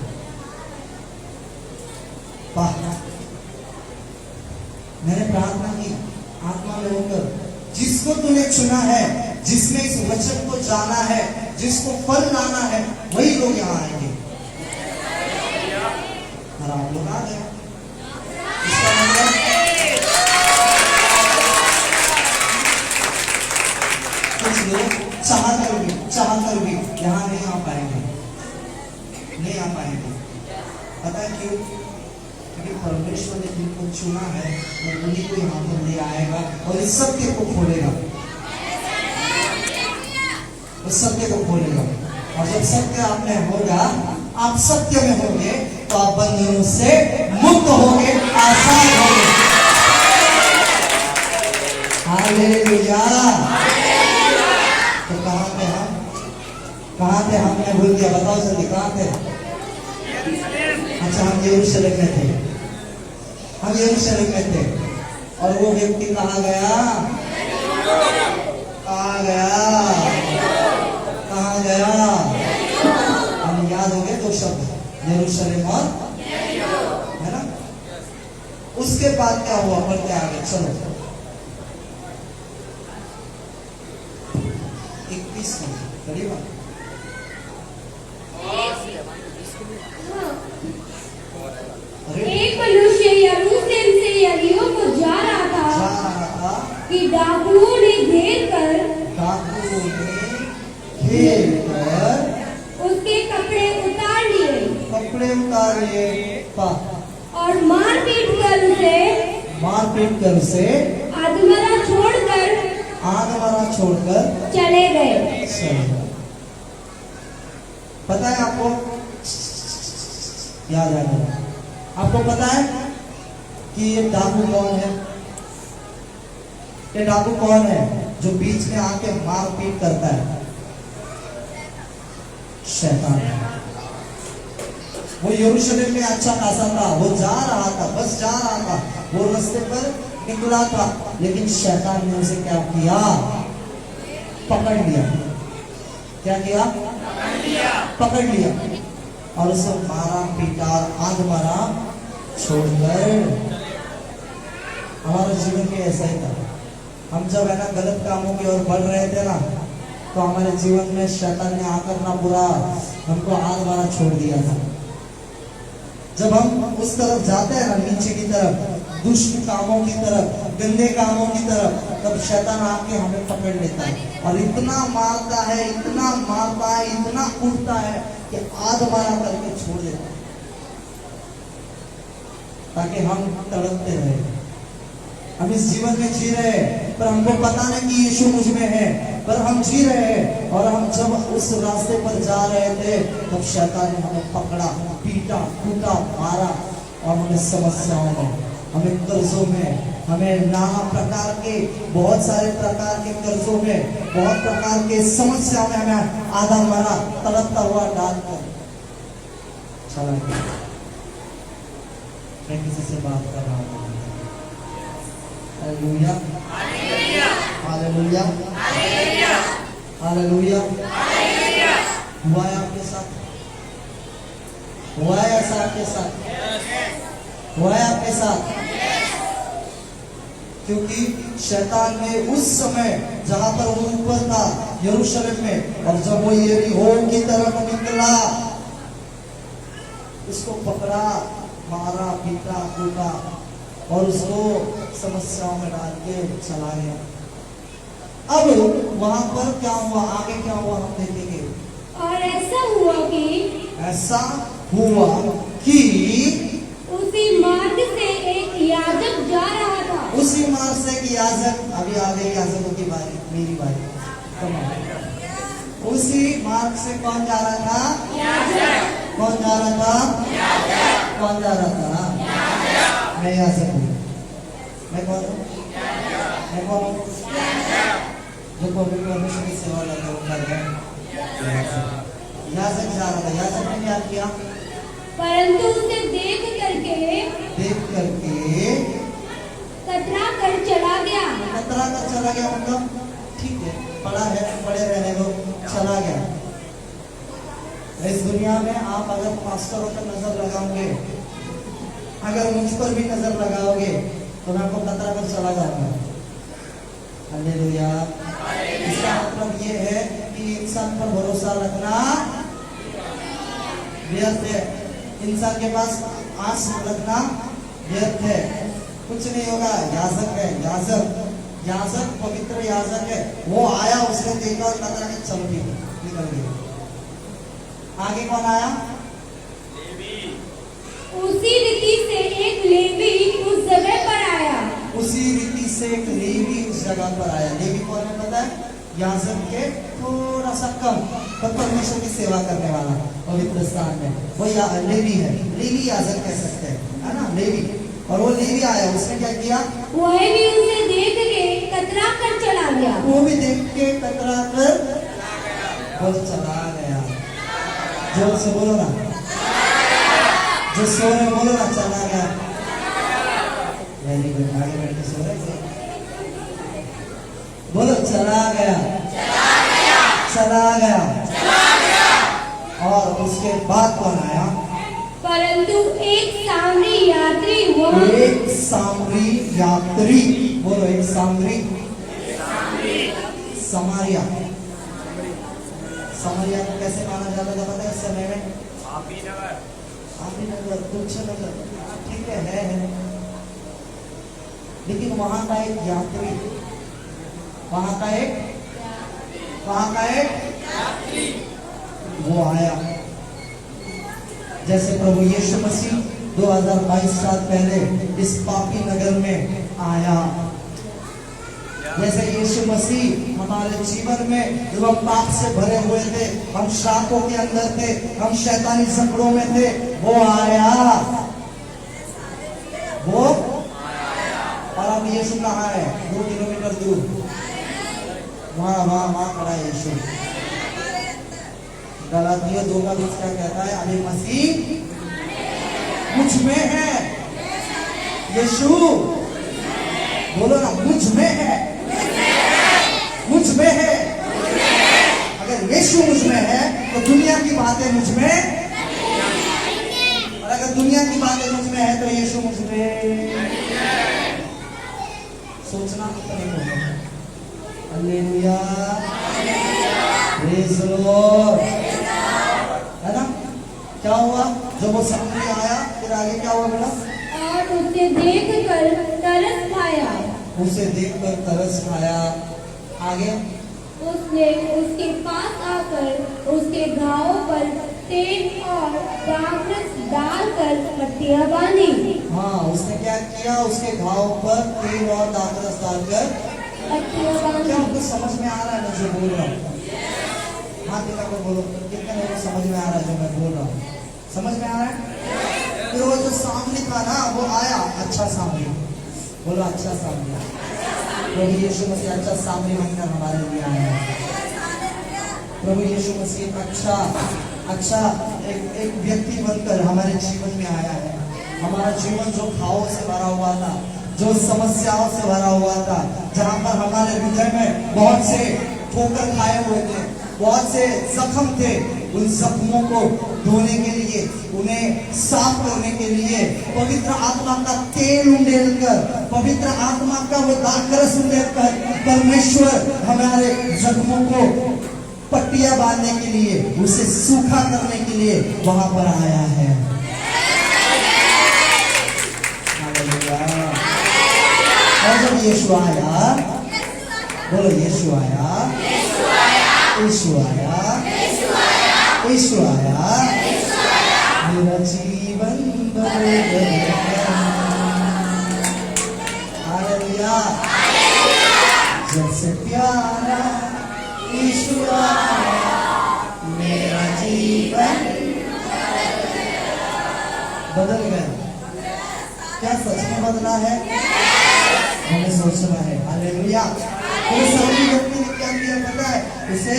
Speaker 1: मैंने प्रार्थना की आत्मा में होकर, जिसको तूने चुना है, जिसने इस वचन को जाना है, जिसको फल लाना है, वही लोग यहाँ आएंगे। और आप लोग आ गए। इसका मतलब कुछ लोग चाहकर भी यहाँ नहीं आ पाएंगे, नहीं आ पाएंगे। पता है क्यों? क्योंकि परमेश्वर ने जिनको चुना है वो उन्हीं को यहाँ पर ले आएगा और इस सत्य को खोलेगा, उस सत्य को खोलेगा। और जब सत्य आप में होगा, आप सत्य में होंगे, तो आप बंधनों से मुक्त होंगे, आजाद होंगे। हालेलुया। तो कहाँ थे हम? कहाँ थे हम? मैं भूल गया, बताओ जल्दी, कहाँ थे? अच्छा, हम यरूशलेम में थे, हम यरूशलेम में थे। और वो व्यक्ति कहाँ गया? कहाँ गया? कहाँ गया? हम याद हो गए दो शब्द, यरूशलेम और है ना। उसके बाद क्या हुआ? बढ़ते आगे, चलो 21 करीब।
Speaker 4: एक मनुष्य यरूशलेम से यरीहो को जा रहा था कि डाकुओं ने घेर कर उसके कपड़े उतार लिए और मारपीट कर उसे आधमरा छोड़कर चले गए।
Speaker 1: पता है आपको? याद आ गया। आपको पता है कि ये डाकू कौन है? ये डाकू कौन है जो बीच में आके मारपीट करता है? शैतान। वो यरूशलेम में अच्छा खासा था, वो जा रहा था, बस जा रहा था, वो रास्ते पर निकला था, लेकिन शैतान ने उसे क्या किया? पकड़ लिया। क्या किया? पकड़ लिया। और उसे मारा पीटा और आध मारा छोड़कर। हमारा जीवन भी ऐसा ही था। हम जब है ना गलत कामों की ओर बढ़ रहे थे ना, तो हमारे जीवन में शैतान ने आकर ना पूरा हमको आध मारा छोड़ दिया था। जब हम उस तरफ जाते हैं ना, नीचे की तरफ, दुष्ट कामों की तरफ, गंदे कामों की तरफ, तब शैतान आके हमें पकड़ लेता है और इतना मारता है, इतना मारता है, इतना कूटता है कि आध मारा करके छोड़ देता है, ताकि हम तड़पते रहे। हम इस जीवन में जी रहे हैं, पर हमको पता नहीं कि यीशु मुझ में है, पर हम जी रहे हैं। और हम जब उस रास्ते पर जा रहे थे, तब शैतान ने हमें पकड़ा, पीटा, कूटा, मारा और हमें समस्याओं में, हमें कर्जों में, हमें नाना प्रकार के, बहुत सारे प्रकार के कर्जों में, बहुत प्रकार के समस्याओं में हमें आधा मारा, तड़पता हुआ डालकर चला गया। मैं किसी से बात कर रहा हूँ। Hallelujah, hallelujah, hallelujah. हुआ है आपके साथ? हुआ है ऐसा आपके साथ? हुआ है आपके साथ? क्योंकि शैतान ने उस समय जहां पर वो ऊपर था यरूशलेम में, और जब वो यरीहो की तरफ निकला, उसको पकड़ा, मारा, पीटा, कूटा और उसको समस्याओं में डाल के चला गया। अब वहां पर क्या हुआ, आगे क्या हुआ हम देखेंगे।
Speaker 4: और ऐसा हुआ कि उसी मार्ग से एक याजक जा रहा था।
Speaker 1: उसी मार्ग से एक याजक, अभी आ गई याजकों की बारी, मेरी बारी। उसी मार्ग से कौन जा रहा था? याजक। कौन जा रहा था? याजक। कौन जा रहा था? याजक। मैं याजक हूँ। मैं कौन हूँ? मैं कौन हूँ? जो परमेश्वर की सेवा कर रहे हैं, याजक जा रहा था। याजक ने क्या किया?
Speaker 4: परंतु उसे देख करके कतरा कर चला गया।
Speaker 1: कतरा कर चला गया मतलब ठीक है, पड़ा है, पड़े रहने दो, चला गया। इस दुनिया में आप अगर पास्टरों पर नजर लगाओगे, अगर मुझ पर भी नजर लगाओगे, तो मैं आपको कतरा कर चला जाऊंगा। हालेलुया। इसका मतलब ये है कि इंसान पर भरोसा रखना व्यर्थ है। इंसान के पास आस रखना व्यर्थ है, कुछ नहीं होगा। याजक है, याजक पवित्र याजक है। वो आया, उसने देखा और कतरा के चल भी निकल गया। आगे कौन आया?
Speaker 4: उसी रीति से एक लेवी उस जगह पर आया।
Speaker 1: उसी रीति से एक लेवी उस जगह पर आया। लेवी कौन है पता है? याजक के थोड़ा सा कम, पर परमेश्वर की सेवा करने वाला पवित्र स्थान में, वो लेवी है। लेवी याजक कह सकते हैं, है ना, लेवी। और वो लेवी आया, उसने क्या किया?
Speaker 4: वह भी उसे देख के कतरा कर चला गया।
Speaker 1: वो भी देख के कतरा कर चला गया। जोर से बोलो ना, जो सो रहे बोलो ना, चला गया। Very good. आगे बैठ के सो रहे बोलो, चला गया, चला गया। और उसके बाद कौन आया?
Speaker 4: परंतु एक सामरी यात्री वहाँ,
Speaker 1: एक सामरी यात्री, बोलो एक सामरी, समारिया। समारिया को कैसे माना जाता था पता है? इस समय में आपी नगर, तुच्छ नगर, ठीक है। लेकिन वहां का एक यात्री, वहां का एक वो आया। जैसे प्रभु यीशु मसीह 2022 साल पहले इस पापी नगर में आया, जैसे यीशु मसीह हमारे जीवन में, जब हम पाप से भरे हुए थे, हम श्रापों के अंदर थे, हम शैतानी जकड़ों में थे, वो आया। और अब यीशु कहाँ है? 2 किलोमीटर दूर, वहां खड़ा है यीशु। गलातियों 2 का 20 क्या कहता है? अरे मसीह मुझ में है। यीशु बोलो ना, मुझ में है, मुझ में है। अगर यीशु मुझ में है तो दुनिया की बातें मुझ में अगर दुनिया की बातें मुझ में है तो यीशु मुझ में सोचना तो नहीं होगा। हालेलुया, प्रेज़ द लॉर्ड, है ना? क्या हुआ जब वो सामने आया, फिर आगे क्या हुआ बेटा?
Speaker 4: और उसे देखकर तरस खाया।
Speaker 1: उसे देखकर तरस खाया। आगे
Speaker 4: उसने उसके पास आकर उसके घावों पर तेल और दाखरस डालकर पट्टियां बांधी।
Speaker 1: हाँ, उसने क्या किया? उसके घाव पर तेल और दाखरस डालकर
Speaker 4: पट्टियां
Speaker 1: क्या
Speaker 4: बांधी।
Speaker 1: आपको समझ में आ रहा है मैं जो बोल रहा हूँ? हाथ दिखा कर बोलो, कितने लोगों को समझ में आ रहा है जो मैं बोल रहा हूँ? समझ में आ रहा है? फिर वो जो सामने था ना, वो आया अच्छा सामने, बोलो अच्छा सामने। प्रभु यीशु मसीह अच्छा सामने बनकर हमारे लिए आया है। प्रभु यीशु मसीह अच्छा एक व्यक्ति बनकर हमारे जीवन में आया है। हमारा जीवन जो घावों से भरा हुआ था, जो समस्याओं से भरा हुआ था, जहाँ पर हमारे हृदय में बहुत से ठोकर खाए हुए थे, बहुत से जख्म थे, उन जख्मों को धोने के लिए, उन्हें साफ करने के लिए पवित्र आत्मा का तेल उंडेलकर, पवित्र आत्मा का वो दाखरस उंडेलकर परमेश्वर हमारे जख्मों को पट्टियां बांधने के लिए, उसे सूखा करने के लिए वहां पर आया है। और जब यीशु आया, बोलो यीशु आया, यीशु आया, यीशु आया, मेरा जीवन बदल गया। हालेलुया, जब से प्यारा यीशु आया, मेरा जीवन बदल गया। क्या सच में बदला है? हमें सोचना है। हालेलुया। तो सभी व्यक्ति ने क्या किया पता है? उसे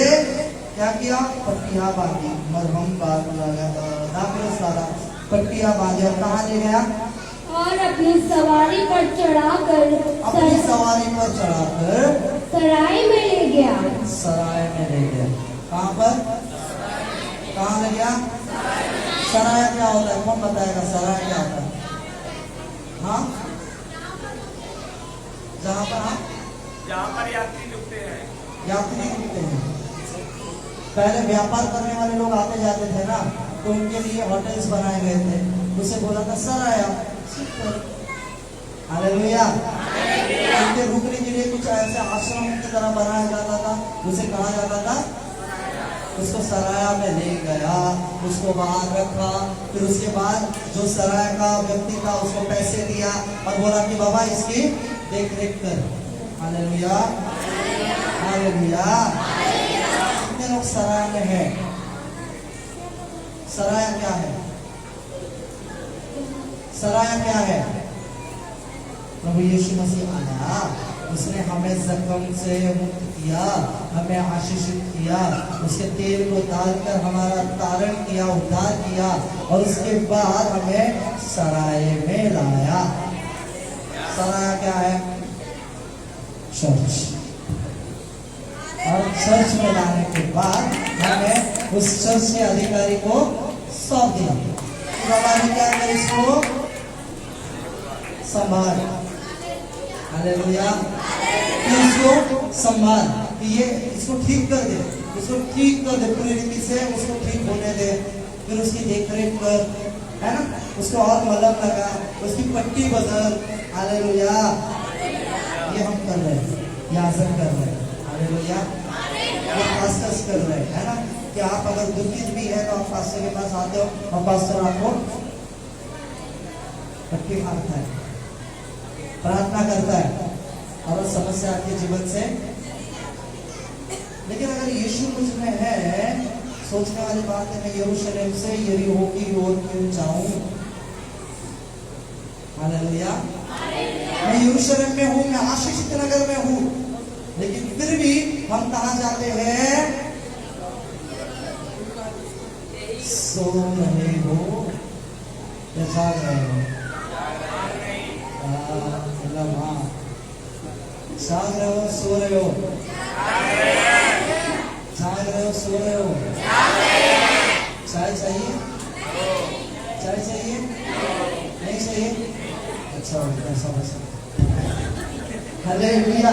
Speaker 1: क्या किया? पट्टियां बांधी, मरहम दाखरस डाला, पट्टियां बांधी और कहाँ ले गया?
Speaker 4: और अपनी सवारी पर चढ़ाकर
Speaker 1: अपनी सवारी पर चढ़ाकर
Speaker 4: सराय में ले गया।
Speaker 1: सराय में ले गया। कहाँ पर? कहाँ ले गया? सराय क्या होता है? कौन बताएगा सराय क्या होता है? हाँ, जहाँ पर
Speaker 2: यात्री रुकते हैं।
Speaker 1: यात्री रुकते हैं। पहले व्यापार करने वाले लोग आते जाते थे ना, तो उनके लिए होटल्स बनाए गए थे। उसे बोला था सराया। हालेलुया। उनके रुकने के लिए कुछ ऐसे आश्रम की तरह बनाया जाता था, उसे कहा जाता था, उसको सराया में ले गया, उसको बाहर रखा। फिर उसके बाद जो सराय का व्यक्ति था उसको पैसे दिया और बोला कि बाबा इसकी देख रेख कर। Hallelujah, hallelujah. कितने लोग सराय में है? सराय क्या है? सराय क्या है? प्रभु यीशु मसीह आया, उसने हमें जख्म से मुक्त किया, हमें आशीषित किया, उसके तेल को डालकर हमारा तारण किया, उद्धार किया और उसके बाद हमें सराय में लाया। सराय क्या है? चर्च। और चर्च में लाने के बाद हमें उस चर्च के अधिकारी को सौंप दिया। बाबा ने क्या किया? इसको संभाल। हालेलुया। इसको संभाल, ये इसको ठीक कर दे, इसको ठीक कर दे, पूरी रीति से उसको ठीक होने दे। फिर उसकी देखरेख कर, है ना? उसको और मलहम लगा, उसकी पट्टी बदल। हालेलुया। ये हम कर रहे हैं, याजक कर रहे हैं। हालेलुया। ये पास्टर्स कर रहे हैं, है ना? कि आप अगर दुखित भी है तो आप पास्टर के पास आते हो और पास्टर आपको पट्टी मारता है, प्रार्थना करता है और समस्या आपके जीवन से। लेकिन अगर यीशु मुझ में है, सोचने वाली बात है, मैं यरूशलेम से यरीहो की ओर क्यों जाऊं? हालेलुया। मैं यरूशलेम में हूं, मैं आशीषित नगर में हूं, लेकिन फिर भी हम कहां जाते हैं? सो रहे हो या जाग रहे हो? जाग रहे हो, सो रहे हो? जाग रहे हो, सो रहे हो? चाय चाहिए? चाय चाहिए? नहीं चाहिए? अच्छा ऐसा बस। हालेलुया।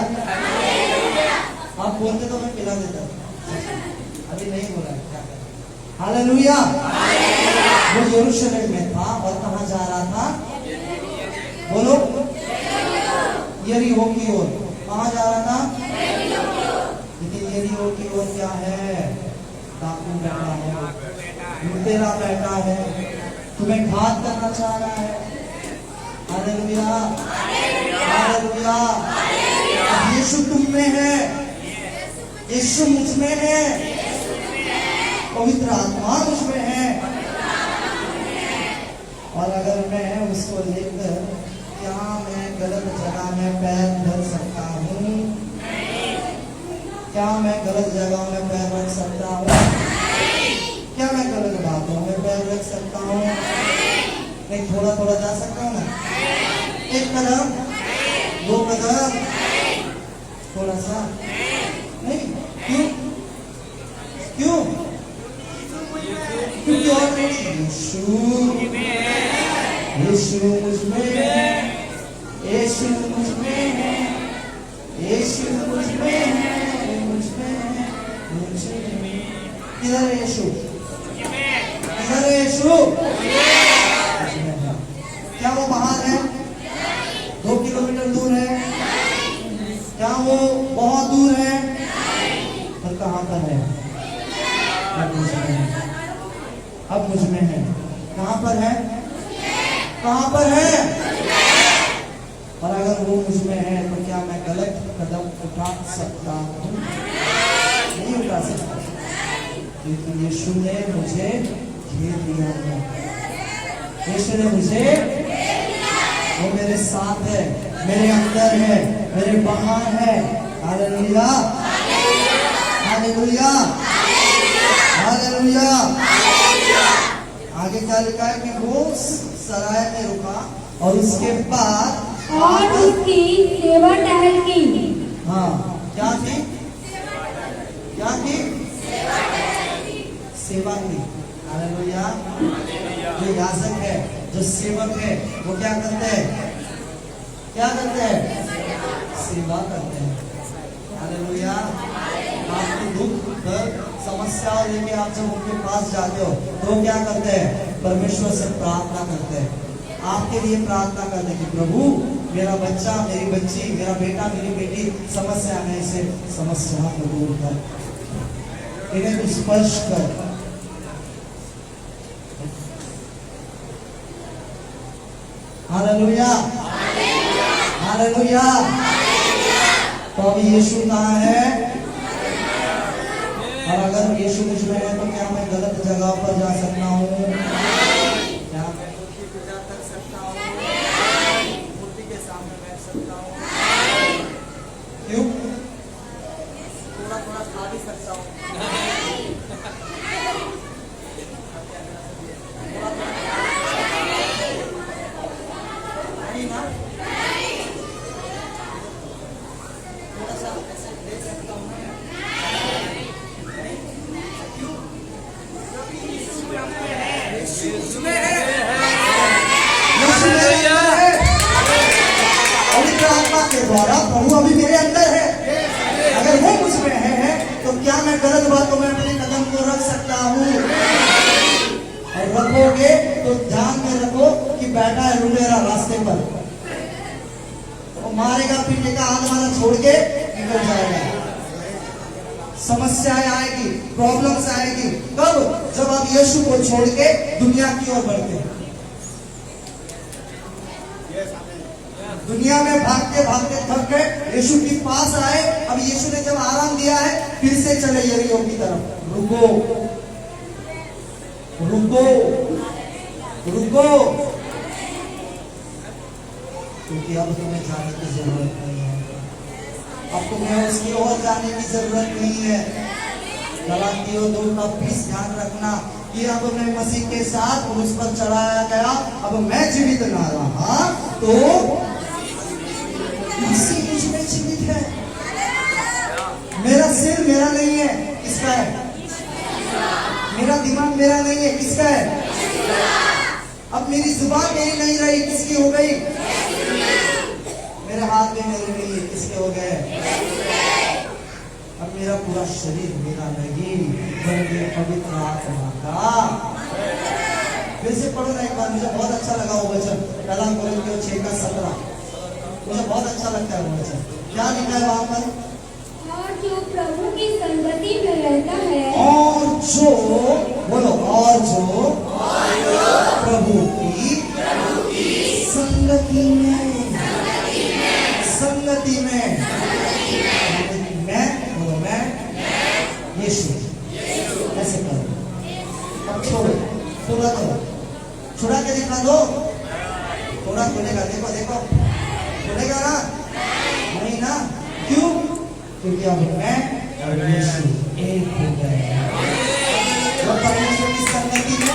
Speaker 1: आप बोलते तो मैं पिला देता, अभी नहीं बोला क्या करें। हालेलुया। वो यरूशलेम में था और कहाँ जा रहा था? बोलो, यरीहो की ओर। कहाँ जा रहा था? लेकिन यरीहो की ओर क्या है? डाकू बैठा है, लुटेरा बैठा है, तुम्हें घात करना चाह रहा है। Hallelujah, hallelujah. यीशु तुम में है, यीशु मुझ में है, पवित्र आत्मा मुझ में है। और अगर मैं उसको लेकर क्या मैं गलत जगह में पैर धर सकता हूँ? क्या मैं गलत जगह में पैर रख सकता हूँ? क्या मैं गलत बातों में पैर रख सकता हूँ? नहीं, थोड़ा थोड़ा जा सकता हूँ ना? एक कदम, दो कदम, थोड़ा सा नहीं। क्यों? क्यों? क्योंकि ऑलरेडी यीशु मुझ में है, यीशु मुझ में है, यीशु मुझ में है, मुझ में है, मुझ में। किधर है यीशु? किधर है यीशु? क्या वो बाहर है? 2 किलोमीटर दूर है? क्या वो बहुत दूर है? और कहाँ पर है? अब मुझ में है, अब मुझ में है। कहाँ पर है? कहाँ पर है? और अगर वो मुझ में है तो क्या मैं गलत कदम उठा सकता हूँ? नहीं उठा सकता, क्योंकि यीशु ने मुझे घेर लिया है। यीशु ने मुझे, वो मेरे साथ है, मेरे अंदर है, मेरे बाहर है। Hallelujah, hallelujah, hallelujah. आगे क्या लिखा है कि वो सराय में रुका और उसके बाद
Speaker 4: और उसकी सेवा टहल की।
Speaker 1: हाँ, क्या की? क्या की? सेवा की। हालेलुया। जो याजक है, जो सेवक है, वो क्या करते हैं? क्या करते हैं? सेवा करते हैं। हालेलुया। आपकी दुख दर्द समस्याओं लेके आप जब उनके पास जाते हो तो क्या करते हैं? परमेश्वर से प्रार्थना करते हैं, आपके लिए प्रार्थना करते हैं कि प्रभु मेरा बच्चा, मेरी बच्ची, मेरा बेटा, मेरी बेटी समस्या में से समस्या को दूर कर, इन्हें कुछ स्पर्श कर। Hallelujah, hallelujah. तो अभी यीशु कहाँ है? और अगर यीशु मुझ में है तो क्या मैं गलत जगह पर जा सकता हूँ? क्या मैं मूर्ति पूजा कर सकता हूँ? मूर्ति के सामने बैठ सकता हूँ? क्यों? थोड़ा थोड़ा खा भी सकता हूँ। नहीं ना? थोड़ा सा ऐसे ले सकता हूँ ना? पवित्र आत्मा के द्वारा प्रभु अभी मेरे अंदर है। अगर वो मुझ में है तो क्या मैं गलत बातों में अपने कदम को रख सकता हूँ? और रखोगे तो ध्यान में रखो कि बैठा है लुटेरा रास्ते पर, वो मारेगा पीटेगा, हाथ मारा छोड़ के निकल जाएगा। समस्याएं आएगी, प्रॉब्लम्स आएगी। कब? जब आप यीशु को छोड़ के दुनिया की ओर बढ़ते हैं। दुनिया में भागते भागते थक गए, यीशु के पास आए। अब यीशु ने जब आराम दिया है, फिर से चले यरीहो की तरफ। रुको, रुको, रुको, क्योंकि अब तुम्हें जाने की जरूरत नहीं है। अब तुम्हें उसकी ओर जाने की जरूरत नहीं है। गलातियों 2:20 ध्यान रखना कि अब मैं मसीह के साथ क्रूस पर चढ़ाया गया, अब मैं जीवित ना रहा तो मसीह मुझ में जीवित है। मेरा सिर मेरा नहीं है, किसका है? मेरा दिमाग मेरा नहीं है, किसका है? अब मेरी जुबान मेरी नहीं रही, किसकी हो गई? मेरे हाथ में मेरे नहीं, किसके हो गए? अब मेरा पूरा शरीर मेरा नहीं, बल्कि पवित्र आत्मा का। फिर से पढ़ो ना एक बार, मुझे बहुत अच्छा लगा वो वचन, पहला कोरिन्थियों 6:17। मुझे बहुत अच्छा लगता है वो वचन। क्या लिखा है वहां पर?
Speaker 4: और जो प्रभु की संगति में रहता है,
Speaker 1: और जो, बोलो, और जो प्रभु की संगति में, संगति में, मैं, बोलो मैं, यीशु, ऐसे करो। अब छोड़ो, पूरा करो, छुड़ा के दिखा दो, थोड़ा खुलेगा, देखो देखो, खुलेगा ना? नहीं ना? क्यों? क्योंकि अब मैं और यीशु एक हो गए। वो परमेश्वर की संगति में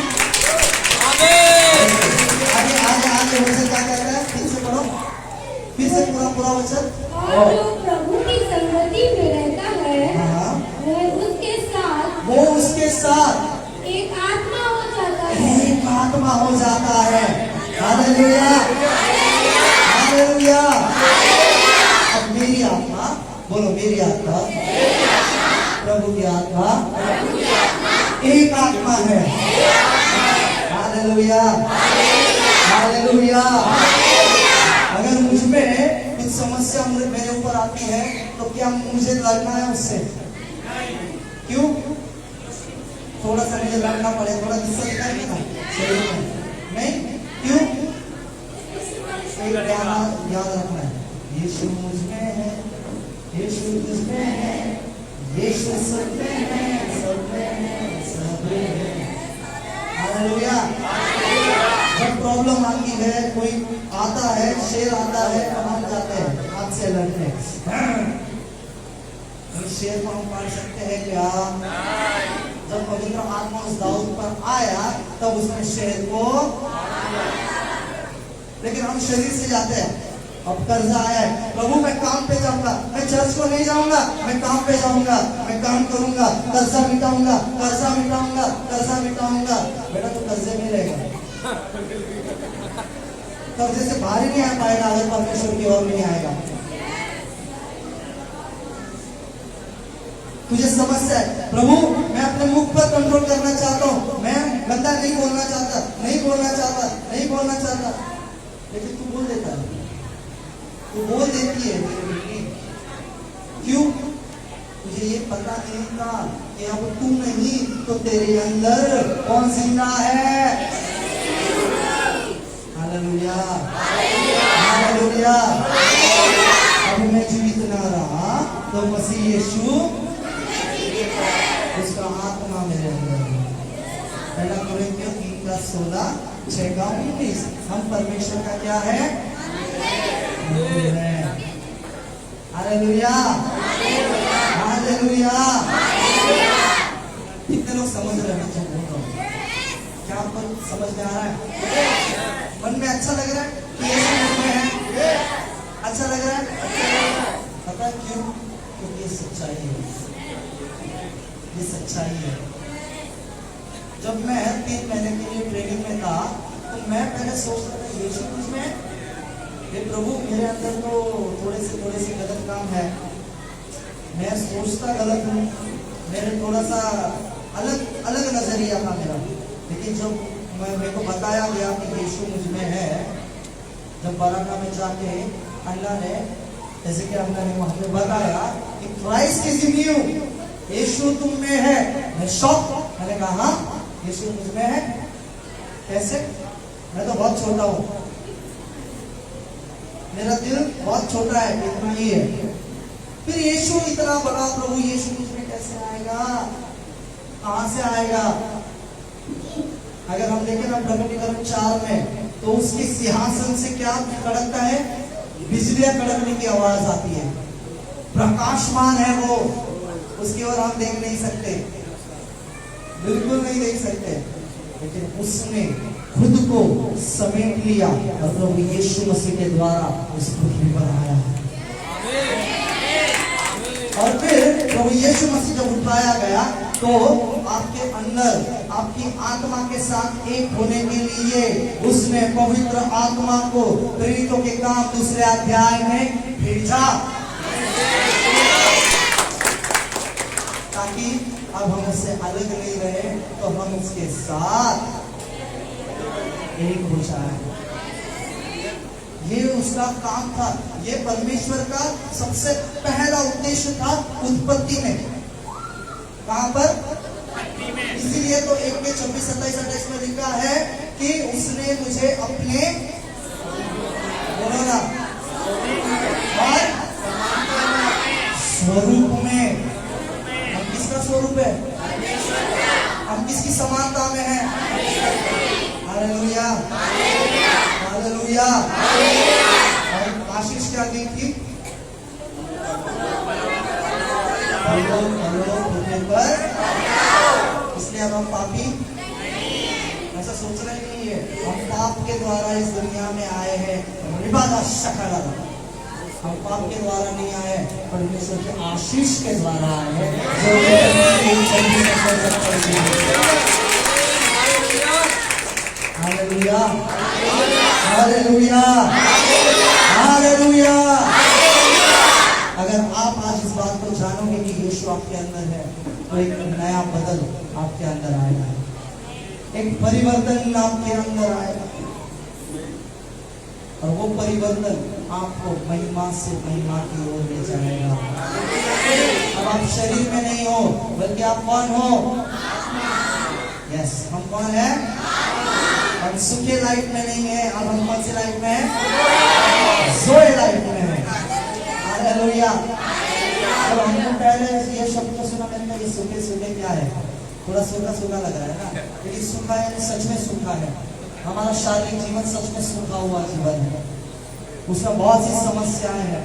Speaker 1: आगे आगे आगे वचन क्या कहता है? फिर से पढ़ो, फिर से पूरा वचन।
Speaker 4: और जो प्रभु की संगति में रहता है,
Speaker 1: हाँ,
Speaker 4: वो उसके साथ एक आत्मा हो जाता है।
Speaker 1: एक आत्मा हो जाता है। Hallelujah, hallelujah. अब मेरी आत्मा, बोलो मेरी आत्मा, प्रभु की आत्मा एक आत्मा है। Hallelujah, hallelujah. अगर मुझ में कुछ समस्या मेरे ऊपर आती है तो क्या मुझे लड़ना है उससे? क्यों? थोड़ा सा मुझे लड़ना पड़े, थोड़ा गुस्सा दिखाएंगे ना शरीर में, नहीं? क्यों? एक याद रखना है, यीशु मुझ में है, यीशु तुझ में है, यीशु सब में है, सब में है, सब में है। हालेलुया। जब प्रॉब्लम आती है, कोई आता है, शेर आता है, तो हम जाते हैं हाथ से लड़ने। शेर को हम मार सकते हैं क्या? जब पवित्र आत्मा उस दाऊद पर आया तब उसने शेर को, लेकिन हम शरीर से जाते हैं। अब कर्जा आया है, प्रभु मैं काम पे जाऊंगा, मैं चर्च को नहीं जाऊंगा, मैं काम पे जाऊंगा, मैं काम करूंगा, कर्जा मिटाऊंगा, कर्जा मिटाऊंगा, कर्जा मिटाऊंगा। बेटा तो कर्जे में रहेगा, कर्जे से बाहर ही नहीं आ पाएगा अगर परमेश्वर की ओर नहीं आएगा। तुझे समस्या है, प्रभु मैं अपने मुख पर कंट्रोल करना चाहता हूँ, मैं गंदा नहीं बोलना चाहता, नहीं बोलना चाहता, नहीं बोलना चाहता, लेकिन तू बोल देता है, तू बोल देती है मेरी बेटी। क्यों? तुझे ये पता नहीं था कि अब तू नहीं तो तेरे अंदर कौन जिंदा है? Hallelujah, hallelujah. अब मैं जीवित ना रहा तो मसीह यीशु, उसका आत्मा मेरे अंदर है। पहला कोरिन्थियों 3:16, 6:19। हम परमेश्वर का क्या है? Hallelujah, hallelujah. कितने लोग समझ रहे हैं मैं बोल रहा हूँ? क्या आपको समझ में आ रहा है? मन में अच्छा लग रहा है कि यीशु मुझ में है? अच्छा लग रहा है? पता है क्यों? क्योंकि ये सच्चाई है, ये सच्चाई है। जब मैं 3 महीने के लिए ट्रेनिंग में था तो मैं पहले सोचता था यीशु मुझ में, ये प्रभु मेरे अंदर तो थोड़े से गलत काम है, मैं सोचता गलत हूँ, मेरे थोड़ा सा अलग नजरिया था मेरा। लेकिन जब मेरे को बताया गया कि यीशु मुझ में है, जब बराना में जाके अल्लाह ने, जैसे कि अल्लाह ने वहां पे बताया कि क्राइस्ट इज इन यू, यीशु तुम में है, मैं शॉक, मैंने कहा हाँ यीशु मुझ में है, कैसे? मैं तो बहुत छोटा हूँ, मेरा दिल बहुत छोटा है, इतना ही है, फिर यीशु इतना बड़ा प्रभु यीशु मुझ में कैसे आएगा? कहां से आएगा? अगर हम देखें ना प्रकटीकरण 4 में, तो उसके सिंहासन से क्या कड़कता है? बिजलियां कड़कने की आवाज आती है, प्रकाशमान है वो, उसकी ओर हम देख नहीं सकते, बिल्कुल नहीं देख सकते, लेकिन उसने खुद को समेट लिया और प्रभु यीशु मसीह के द्वारा उस पृथ्वी पर आया। और फिर प्रभु यीशु मसीह जब उठाया गया तो आपके अंदर आपकी आत्मा के साथ एक होने के लिए उसने पवित्र आत्मा को प्रेरितों के काम 2 अध्याय में भेजा, ताकि अब हम उससे अलग नहीं रहे, तो हम उसके साथ एक हो जाए। ये उसका काम था, ये परमेश्वर का सबसे पहला उद्देश्य था उत्पत्ति में। कहां पर? इसीलिए तो 1 के 26, 27, 28 में लिखा है कि उसने मुझे अपने बोलो ना और स्वरूप में। हम किसका स्वरूप है? हम किसकी समानता में है? Hallelujah, hallelujah. और आशीष क्या दी थी? पर इसलिए अब हम पापी ऐसा सोच रहे नहीं है। हम पाप के द्वारा इस दुनिया में आए हैं, हम पाप के द्वारा नहीं आए, परमेश्वर के आशीष के द्वारा आए हैं, हालेलुया, हालेलुया, हालेलुया। अगर आप आज इस बात को जानोगे कि यीशु आपके अंदर है, तो एक नया बदल आपके अंदर आएगा, एक परिवर्तन आपके अंदर आएगा, और वो परिवर्तन आपको महिमा से महिमा की ओर ले जाएगा। अब आप शरीर में नहीं हो, बल्कि आप कौन हो? यस, हम कौन है? हम सुखे लाइफ में नहीं है, अब हम कौन सी लाइफ में है? जोए लाइफ में है। हालेलुया। अब हमने पहले ये शब्द को सुना, मैंने कहा ये सूखे सूखे क्या है? थोड़ा सूखा सूखा लग रहा है ना, लेकिन सूखा है, सच में सूखा है। हमारा शारीरिक जीवन सच में सूखा हुआ जीवन है, उसमें बहुत सी समस्याएं हैं,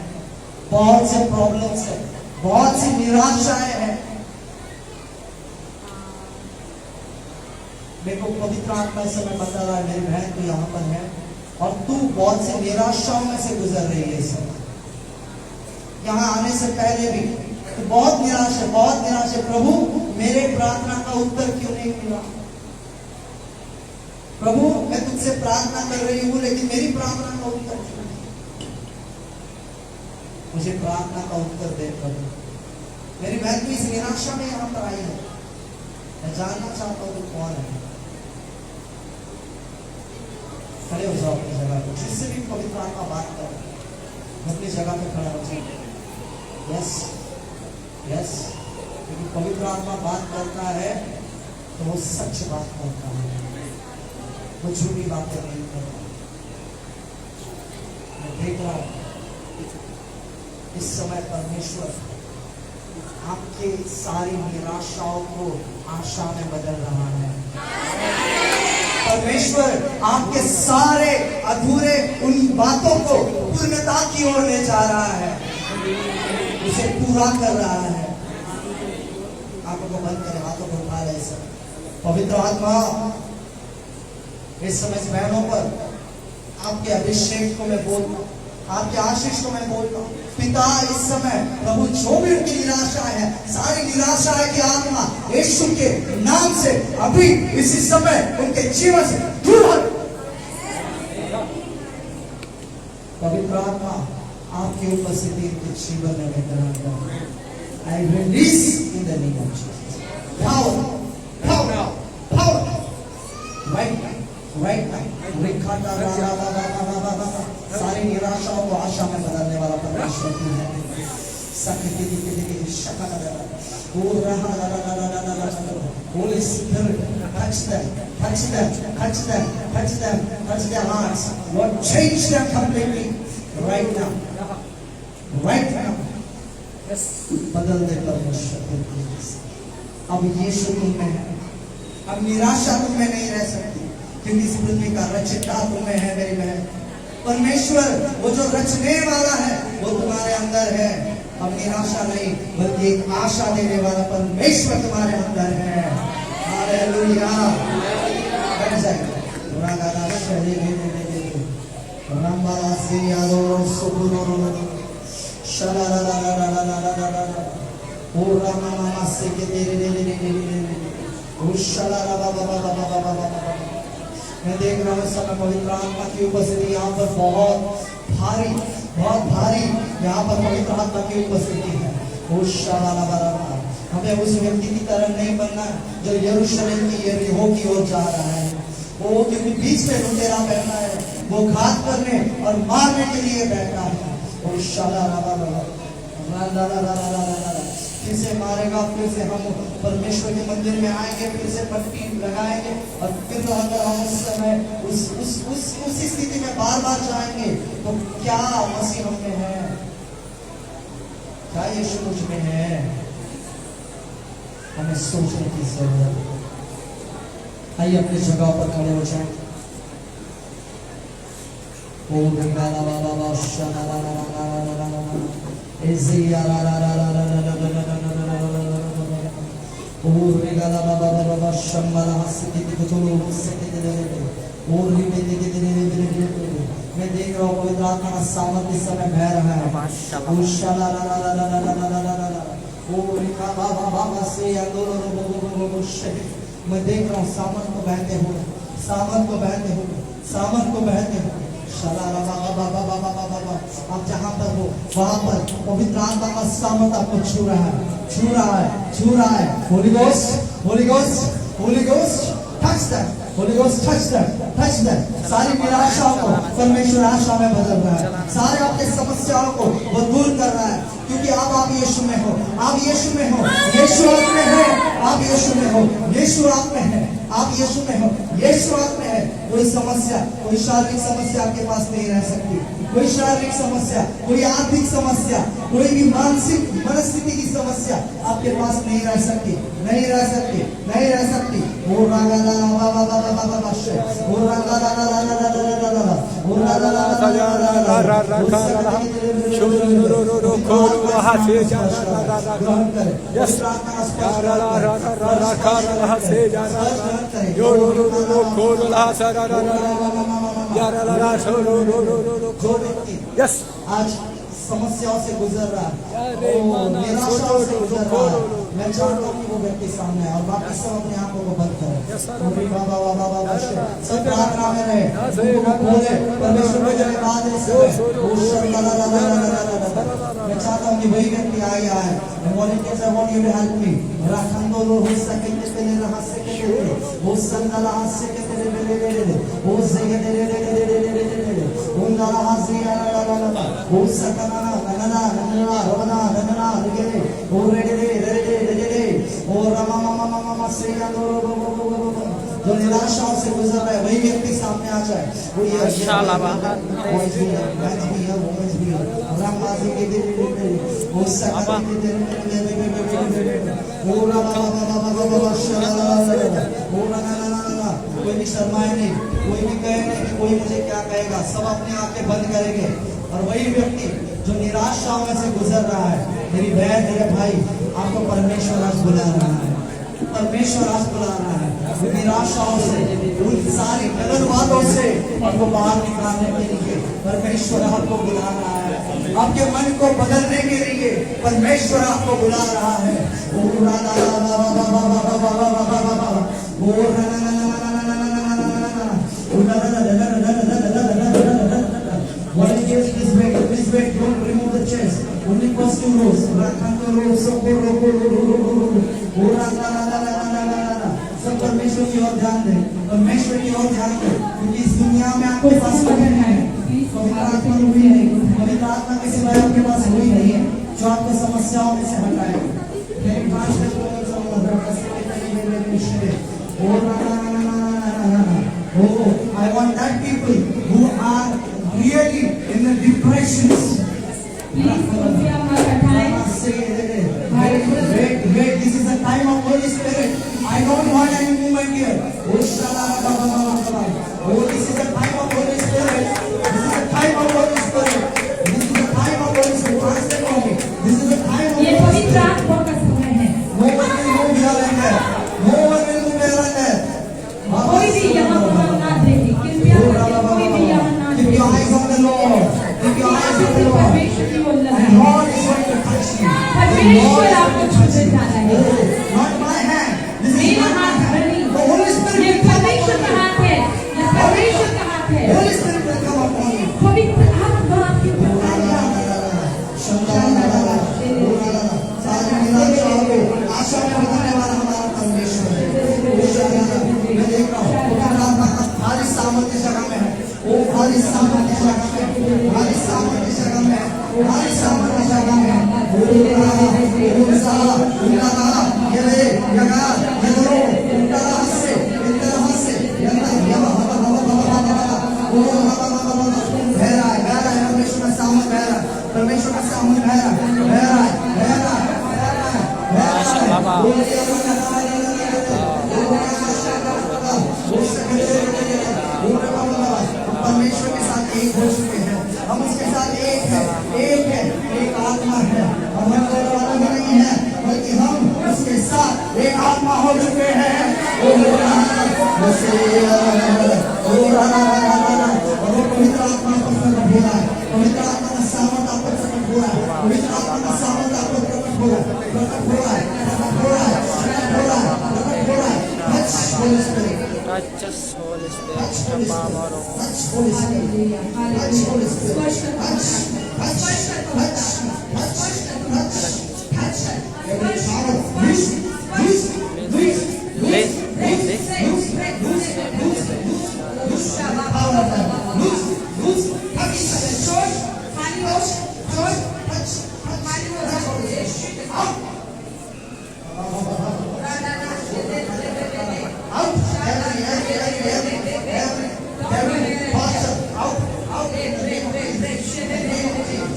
Speaker 1: बहुत से प्रॉब्लम्स है, बहुत सी निराशाएं हैं। मेरे को पवित्र आत्मा इस समय बता रहा है, मेरी बहन तो यहाँ पर है और तू बहुत सी निराशाओं में से गुजर रही है इस समय। यहाँ आने से पहले भी तो बहुत निराश है, बहुत निराश है। प्रभु, मेरे प्रार्थना का उत्तर क्यों नहीं मिला? प्रभु, मैं तुझसे प्रार्थना कर रही हूँ, लेकिन मेरी प्रार्थना का उत्तर क्यों नहीं? मुझे प्रार्थना का उत्तर दे प्रभु। मेरी बहन तो इस निराशा में यहाँ पर आई है, मैं जानना चाहता हूँ तो कौन है। खड़े हो जाओ अपनी जगह पर, जिससे भी पवित्र आत्मा बात कर, अपनी जगह पे खड़ा हो जाए। यस, यस, क्योंकि पवित्र आत्मा बात करता है तो वो सच बात करता है, वो झूठी बातें नहीं करता। मैं देख रहा हूं इस समय परमेश्वर आपके सारी निराशाओं को आशा में बदल रहा है। परमेश्वर आपके सारे अधूरे उन बातों को पूर्णता की ओर ले जा रहा है, उसे पूरा कर रहा है। आंखों को बंद करें, हाथों को उठा रहे सब। पवित्र आत्मा इस समय बहनों पर आपके अभिषेक को मैं बोलता हूँ, आपके आशीष को मैं बोलता हूँ। पिता, इस समय प्रभु जो भी उनकी निराशा है, सारी निराशा है कि आत्मा यीशु के नाम से अभी इसी समय उनके जीवन से दूर हो। पवित्र आत्मा आपकी उपस्थिति उनके जीवन में मैं कराता हूँ। I release in the name of Jesus. Power, power, power. Right now, right now. सारी निराशाओं को आशा में बदलने वाला परमेश्वर तू है। Holy Spirit, touch them, touch them, touch them, touch them, touch their hearts. Lord, change them completely right now, right now. बदल दे परमेश्वर। अब यीशु तुम में है, अब निराशा तुम में नहीं रह सकती, क्योंकि इस पृथ्वी का रचयिता तुम में है मेरी बहन। परमेश्वर वो जो रचने वाला है वो तुम्हारे अंदर है। अब निराशा नहीं, बल्कि एक आशा देने वाला परमेश्वर तुम्हारे अंदर है। हालेलुया। बैठ जाइए। ओ रामा मामा से के तेरे ओ शला रा बा बा बा बा बा बा बा। मैं देख रहा हूँ समय पवित्र आत्मा की उपस्थिति यहाँ पर बहुत भारी यहाँ पर पवित्र आत्मा की उपस्थिति है। ओ शला रा बा रा बा। हमें उस व्यक्ति की तरह नहीं बनना जो यरूशलेम की यरीहो की ओर जा रहा है। वो क्योंकि बीच में लुटेरा बैठा है, वो घात करने और मारने के लिए बैठा है। ओ शला रा बा रा बा। फिर से मारेगा, फिर से हम परमेश्वर के मंदिर में आएंगे, फिर से पट्टी लगाएंगे और फिर अगर हम उस समय उसी स्थिति में बार बार जाएंगे तो क्या मसीह हम में है, क्या यीशु मुझ में है? हमें सोचने की जरूरत है। आइए अपनी जगह पर खड़े हो जाएं। ओ बेगाला बाबा बाशा ला ला ला ला ला ला ला एजिया ला ला ला ला ला ला ला ला ला। ओ बेगाला बाबा बाबा बाशा माला हस्ती की कुतुलो हस्ती दे दे दे। ओ रिबे दे दे दे दे दे। मैं देख रहा हूँ पवित्र आत्मा का सामर्थ इस समय बह रहा है। ओ शाला ला ला ला ला ला ला ला ला ला। ओ रिका बाबा बाबा से अंदर रो मैं देख रहा हूँ सामर्थ को बहते हुए, सामर्थ को बहते हुए, सामर्थ को बहते हुए। आप जहाँ पर हो वहाँ पर पवित्र आत्मा का सामर्थ आपको छू रहा है, छू रहा है, छू रहा है। Holi ghost, Holi ghost, Holi ghost, touch that, Holi ghost touch that, touch that. सारी निराशाओं को परमेश्वर आशा में बदल रहा है, सारे आपके समस्याओं को वो दूर कर रहा है, क्योंकि आप यीशु में हो, आप यीशु में हो, यीशु आप में है, आप यीशु में हो, यीशु आप में है, आप यीशु में हो, यीशु आप में है। कोई समस्या, कोई शारीरिक समस्या आपके पास नहीं रह सकती, कोई शारीरिक समस्या, कोई आर्थिक समस्या, कोई भी मानसिक मनस्थिति की समस्या आपके पास नहीं रह सकती, नहीं रह सकती, नहीं रह सकती। ओ रागा ला ला ला ला ला ला ला शे, ओ रागा ला ला ला ला ला ला ला ला, ओ रागा ला ला ला ला ला ला ला, शो रो रो रो रो खो रो हाथे जा रा रा रा रा, यस रा रा रा रा रा रा खा रा से जा रा रा, यो रो रो रो रो खो रो ला सा रा रा रा या रा रा रा शो रो रो रो रो रो खो, यस आज समस्याओं से गुजर रहा है, निराशाओं से गुजर रहा है। मैं चाहता हूँ कि वो व्यक्ति सामने आए और बाकी सब अपने आंखों को बंद करें। बाबा बाबा बाबा सब प्रार्थना में रहे, उनको बोले परमेश्वर को धन्यवाद दे सके। मैं चाहता हूँ कि वही व्यक्ति आए आए। Volunteers I want you to help me. रखंदो लो हो सके तेरे राह से के तेरे वो संदल हाथ से के तेरे ले वो जगे तेरे ले उन हाथ से ला वो सकना नना नना रवना नना लगे ओ रे ओ रमा ममा ममा से जो निराशाओं से गुजर रहा है वही व्यक्ति सामने आ जाए। वो ये वो सकना कोई भी शर्माए नहीं, कोई भी कहे नहीं कि कोई मुझे क्या कहेगा, सब अपने आंखें बंद करेंगे और वही व्यक्ति जो निराशाओं में से गुजर रहा है, मेरी बहन मेरे भाई, आपको परमेश्वर आज बुला रहा है, परमेश्वर आज बुला रहा है। निराशाओं से, उन सारी गलत बातों से आपको बाहर निकालने के लिए परमेश्वर आपको बुला रहा है, आपके मन को बदलने के लिए परमेश्वर आपको बुला रहा है। Please wait, don't remove the chairs. Only first two rows. सब परमेश्वर की ओर ध्यान दें, परमेश्वर की ओर ध्यान दें, क्योंकि इस दुनिया में आपके पास कोई नहीं है, पवित्र आत्मा हुई नहीं, पवित्र आत्मा के सिवाय आपके पास हुई नहीं है जो आपको समस्याओं में से हटाए। I want that people who are really in the depressions. Wait, this is a time of Holy Spirit. I don't want any movement here. Oh, this is a time of Holy Spirit. This is a time of Holy Spirit. This is a time of Holy Spirit. Answer for me. This is a time of Holy Spirit.
Speaker 4: ये पवित्र आत्मा का समय है।
Speaker 1: No one will move here and there. No one will move here and there.
Speaker 4: कोई भी यहाँ पर ना देखे, कृपया करके कोई भी यहाँ ना
Speaker 1: Keep your eyes on the Lord. Keep your eyes on the Lord.
Speaker 4: परमेश्वर की ओर
Speaker 1: And
Speaker 4: लगाएं।
Speaker 1: Lord is going to touch you.
Speaker 4: परमेश्वर आपको
Speaker 6: पवित्र ज्यादा है।
Speaker 1: Not my hand. This is
Speaker 6: मेरा
Speaker 1: not my
Speaker 6: हाथ
Speaker 1: hand.
Speaker 6: नहीं,
Speaker 1: The Holy Spirit
Speaker 6: ये
Speaker 1: will come
Speaker 6: परमेश्वर
Speaker 1: upon
Speaker 6: का
Speaker 1: you.
Speaker 6: हाथ है, ये परमेश्वर का हाथ है।
Speaker 1: Holy Spirit will come upon you.
Speaker 6: पवित्र आत्मा आपके ऊपर आएगा।
Speaker 1: सारे निराशाओं को आशा में बदलने वाला हमारा परमेश्वर है। मैं देख रहा हूँ पवित्र आत्मा का भारी सामर्थ्य जगह में है। वो भारी सामर्थ्य जगह में है। भारी सामर्थ्य जगह में है। भारी सामर्थ्य जगह में है। परमेश्वर का सामर्थ्य बह रहा परमेश्वर के साथ एक हो चुके हैं। हम उसके साथ एक है, एक आत्मा है। हम बोलने वाला नहीं है, बल्कि हम उसके साथ एक आत्मा हो चुके हैं। और वो पवित्र आत्मा को प्रकट हो रहा है। पवित्र आत्मा का सामर्थ्य आपको प्रकट हो रहा है। पवित्र आत्मा का सामर्थ्य आपको प्रकट हो रहा है। Holy Spirit.
Speaker 3: Touch us, Holy Spirit.
Speaker 1: Touch Holy Spirit. Touch Holy Spirit. Touch Holy Spirit. Touch. Every power. Loose. Power of God. Loose. Touch. Out. Out. Every pastor. Out. In the name of Jesus.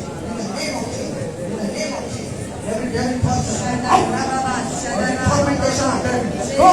Speaker 1: Every pastor. Out. Every tormentation. Go.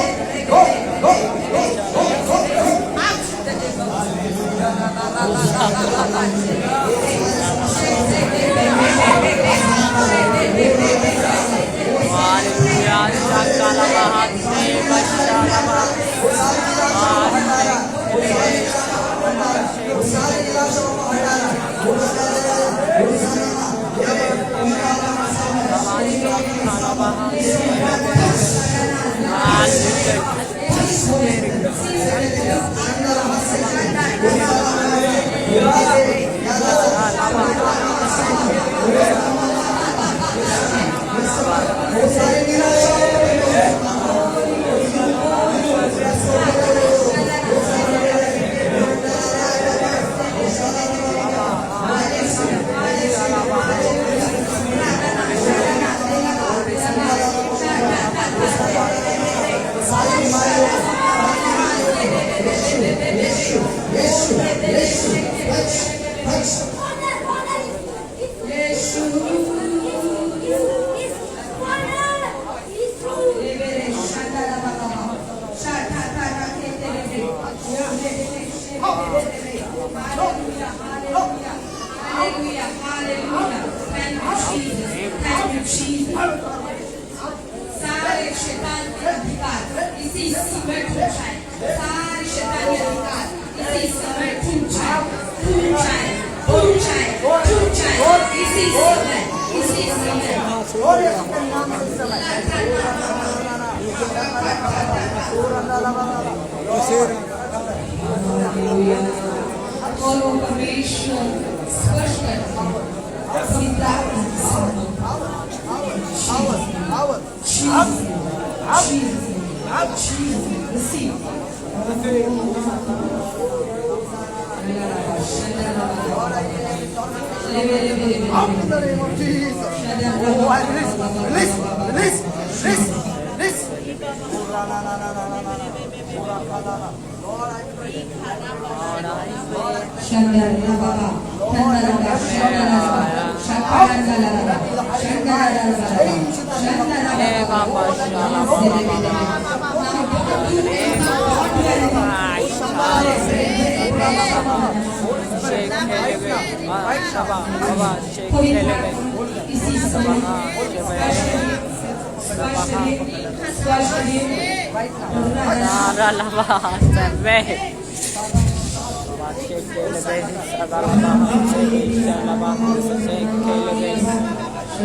Speaker 6: सारे शैतान के अधिकार इसी समय टूट जाए। सारे शैतानी अधिकार इसी समय टूट जाए, इसी समय और वो परमेश्वर स्पर्श करता है।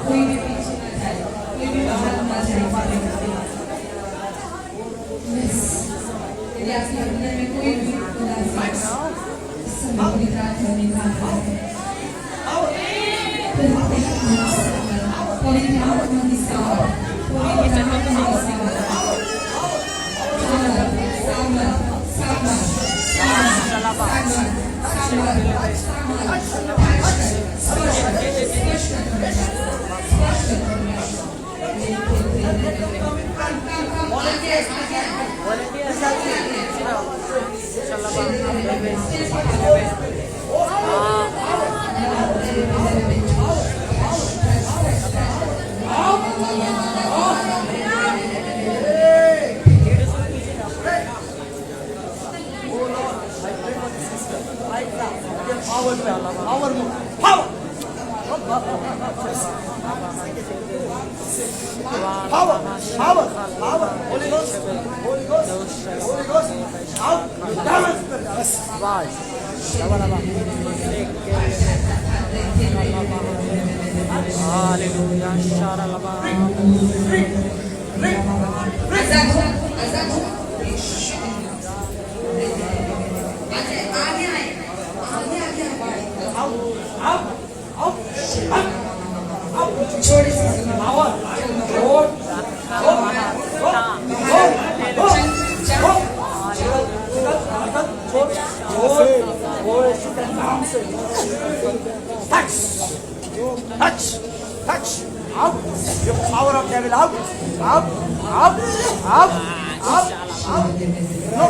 Speaker 6: कोई भी पीछे न जाए, कोई भी बाहर न जाए। यदि आपके अंदर में कोई भी उदासी इस समय पवित्र आत्मा निकाल रहा है। पवित्र आत्मा की सामर्थ, पवित्र आत्मा की सामर्थ,
Speaker 7: Touch! Out! The power of devil out! Out! Out! Out! Out! Out! No!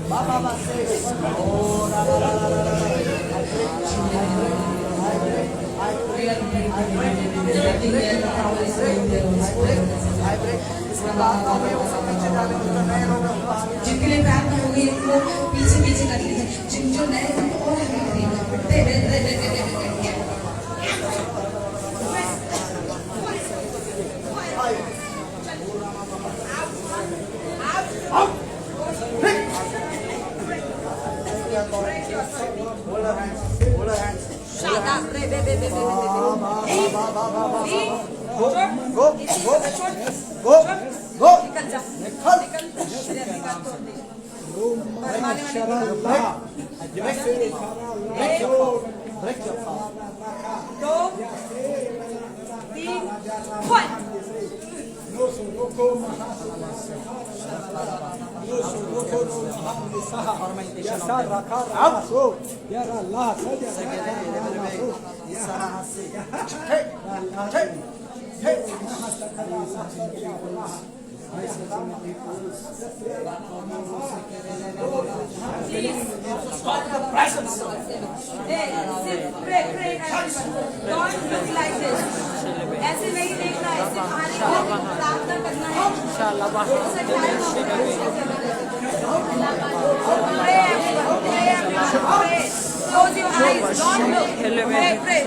Speaker 7: Baba say oh la la la la la I break. इसके बाद में वो सब पीछे जाने उनका नए लोग
Speaker 6: जिनके लिए प्रार्थना हो गई उनको पीछे पीछे कर लीजिए। जिन जो नए हैं उनको और आगे करिए।
Speaker 7: Hold her hands. Hold her hands. Go. Break your power.
Speaker 6: 2, 3, 1. ऐसे नहीं देखना, ऐसे प्रार्थना करना है। Close your eyes, don't look. Pray.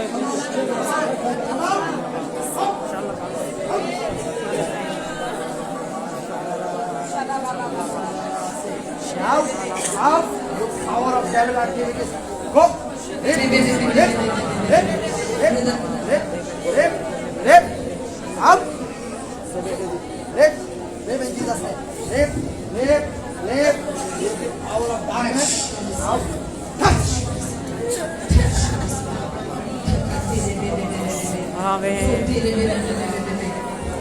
Speaker 7: Out! Power of devil activities. Go! Rip! Out! Rip in Jesus' name. Rip. Power of darkness. Out! Touch!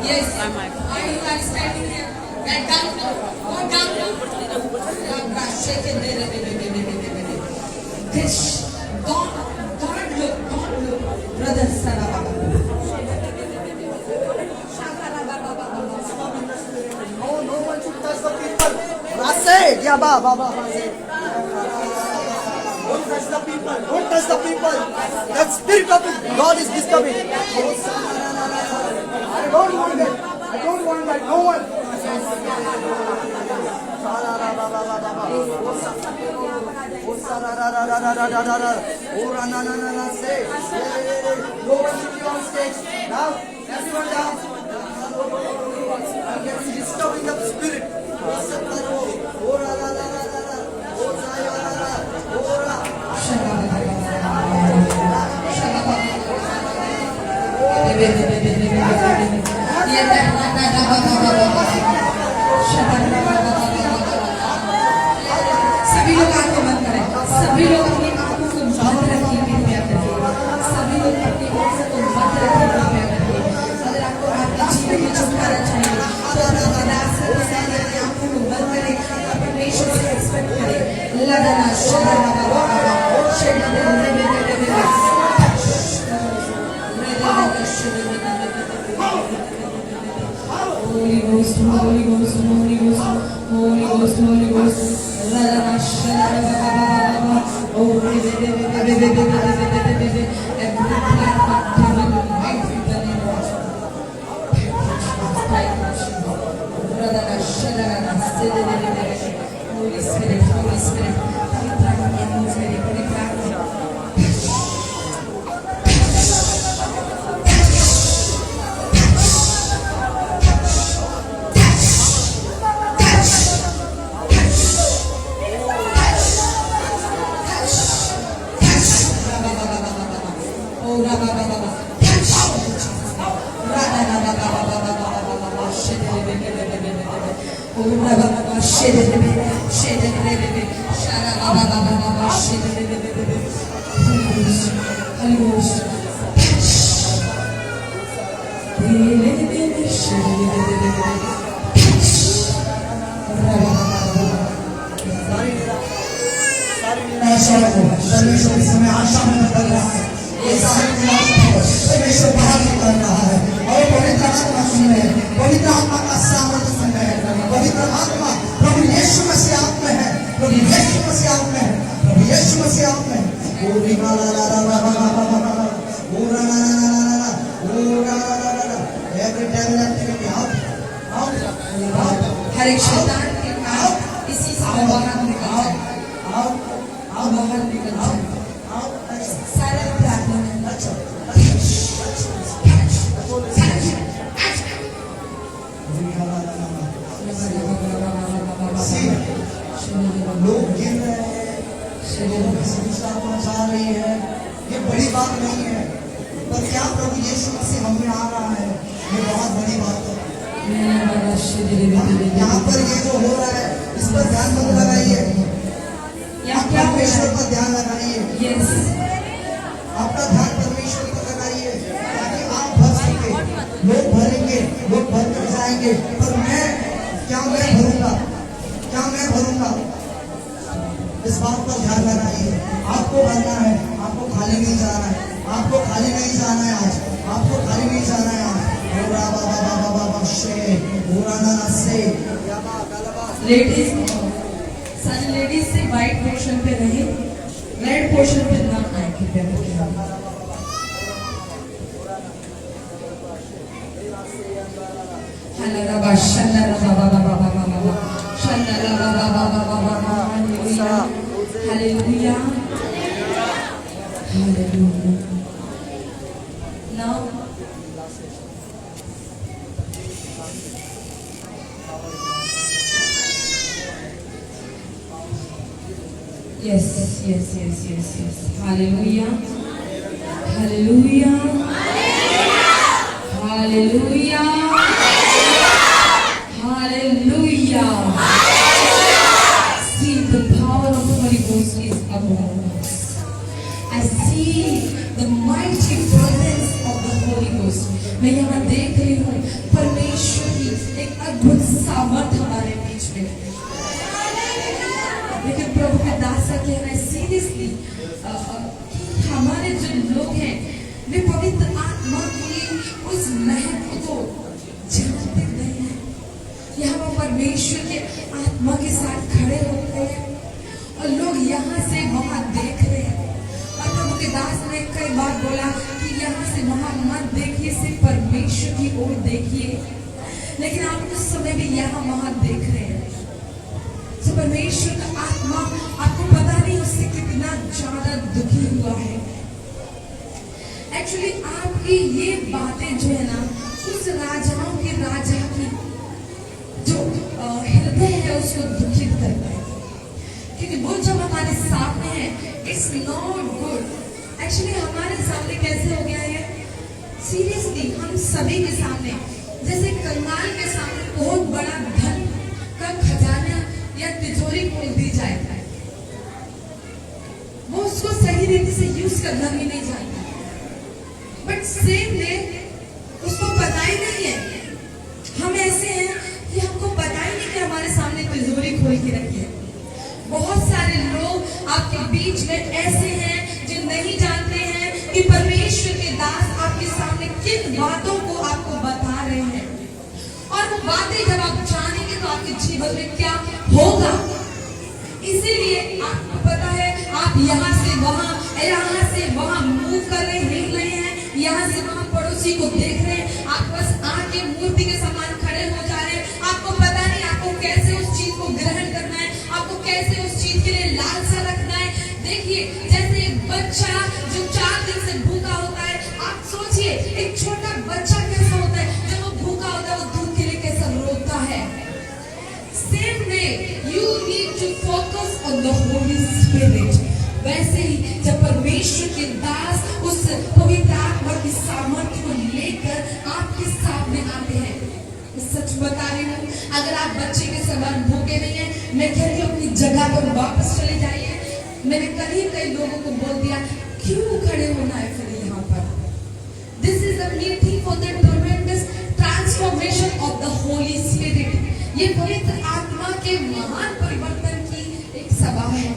Speaker 6: Yes. Are you guys standing here? Get down. Go down. This. Don't look. Brother Sarababa.
Speaker 7: No one should touch the people. Say, yeah, Baba. Don't touch the people. That spirit of God is disturbing. I don't want that. No one. Say. No one should be on stage. Now, everyone down. I'm getting disturbed in the spirit. Oh, ra, ra, ra, ra, ra, ra. Oh, ra, ra, ra, ra. Oh, ra.
Speaker 6: सभी लोग आंखें बंद करें, सभी लोग अपनी आंखों को बंद रखिए, कृपया करके सभी लोग अपनी आंखों को बंद रखिए, कृपया करके। अगर आपको आपके जीवन में छुटकारा चाहिए तो अपने दास से अपनी आंखों को बंद करें और परमेश्वर से एक्सपेक्ट करें। लड़ना Holy Ghost, Holy Ghost, Holy Ghost, Holy Ghost, Holy Ghost. Holy Spirit, Holy Spirit.
Speaker 1: परमेश्वर इस समय आशा में बदल रहा है, ये सारे परमेश्वर बाहर निकल रहा है और पवित्र आत्मा सुन रहे हैं, पवित्र आत्मा का सामर्थ्य सुन रहे हैं, पवित्र आत्मा प्रभु यीशु मसीह आप में है, प्रभु यीशु मसीह आप में है, प्रभु यीशु मसीह आप में है। ओ ला ला ला ला ला ला ला, ओ ला ला ला ला ला ला, ओ ला ला ला ला ला, every devil activity out, out, out,
Speaker 6: हर एक शैतान के काम इसी समय बाहर निकल जाए,
Speaker 1: out,
Speaker 6: बाहर निकल जाए। सारा प्रार्थना
Speaker 1: लोग गिर रहे हैं, लोगों की समस्या पहुंचा रही है, ये बड़ी बात नहीं है, पर क्या प्रभु यीशु मसीह हम में आ रहा है, ये बहुत बड़ी बात है। यहाँ पर ये जो हो रहा है, इस पर ध्यान मत लगाइए,
Speaker 6: यहाँ क्या
Speaker 1: परमेश्वर पर ध्यान लगाइए,
Speaker 6: यस
Speaker 1: आपका ध्यान परमेश्वर पर लगाइए, ताकि आप भर सके। लोग भरेंगे, लोग भर कर जाएंगे, पर मैं भरूंगा, क्या मैं भरूंगा, इस बात पर ध्यान लगाइए। आपको भरना है, आपको खाली नहीं जाना है, आपको खाली नहीं जाना है आज, आपको खाली नहीं जाना है आज।
Speaker 6: लेडीज, सारी लेडीज से व्हाइट पोर्शन पे रहे, रेड पोर्शन पे ना आए कृपया करके। Hallelujah. Hallelujah. Now, yes. Hallelujah. Hallelujah. Hallelujah. Hallelujah. See, the power of the Holy Ghost is upon us. I see the mighty presence of the Holy Ghost. मैं यहाँ देख रही हूँ परमेश्वर की एक अद्भुत सामर्थ हमारे बीच में। लेकिन प्रभु के दास का कहना है सीरियसली, हमारे जो लोग हैं वे पवित्र आत्मा की उस महत्व को जानते नहीं हैं। यहाँ पर परमेश्वर के आत्मा के साथ खड़े होते हैं और लोग यहाँ से वहाँ देख रहे हैं। और प्रभु के दास ने कई बार बोला कि यहाँ से वहाँ मत देखिए, सिर्फ परमेश्वर की ओर देखिए। लेकिन आप उस समय भी यहाँ वहाँ देख रहे हैं। तो परमेश्वर का आत्मा आपको पता नहीं उससे कितना ज्यादा दुखी हुआ है। एक्चुअली आपकी ये बातें जो है ना, उस राजाओं के राजा की जो हृदय है उसको दुखित करता है, क्योंकि वो जब हमारे सामने है इट्स नॉट गुड। एक्चुअली हमारे सामने कैसे हो गया है, सीरियसली हम सभी के सामने जैसे कंगाल के सामने बहुत बड़ा धन का खजाना या तिजोरी खोल दी जाए, वो उसको सही रीति से यूज करना भी नहीं जानता, बट सेम डे उसको पता ही नहीं है। हम ऐसे हैं कि हमको पता ही नहीं कि हमारे सामने तिजोरी खोल के रखी है। बहुत सारे लोग आपके बीच में ऐसे हैं जो नहीं जानते हैं कि परमेश्वर के दास आपके सामने किन बातों को आपको बता रहे हैं, और वो बातें जब आप जानेंगे तो आपके जीवन में क्या होगा। इसीलिए आपको पता है आप यहाँ से वहाँ मूव कर रहे हिल रहे हैं, यहाँ से वहाँ पड़ोसी को देख रहे हैं, आप बस आके मूर्ति के समान खड़े हो जा रहे हैं। आपको पता नहीं आपको कैसे उस चीज को ग्रहण करना है, आपको कैसे उस चीज के लिए लालसा रखना है। देखिए जैसे एक बच्चा जो 4 दिन से भूखा होता है, आप सोचिए एक छोटा बच्चा कैसा होता है, जब वो भूखा होता है वो दूध के लिए कैसा रोता है। Same way you need to focus on the holy spirit. वैसे ही जब परमेश्वर के दास उस पवित्र आत्मा की सामर्थ्य को लेकर आपके सामने आते हैं, मैं सच बता रही हूँ, अगर आप बच्चे के समान भूखे नहीं है, मैं कह रही हूँ अपनी जगह पर वापस चले जाइए। मैंने कई लोगों को बोल दिया क्यों खड़े होना है फिर यहाँ पर। This is the meeting for the ट्रेमेंडस transformation of the holy spirit. ये पवित्र आत्मा के महान परिवर्तन की एक सभा है,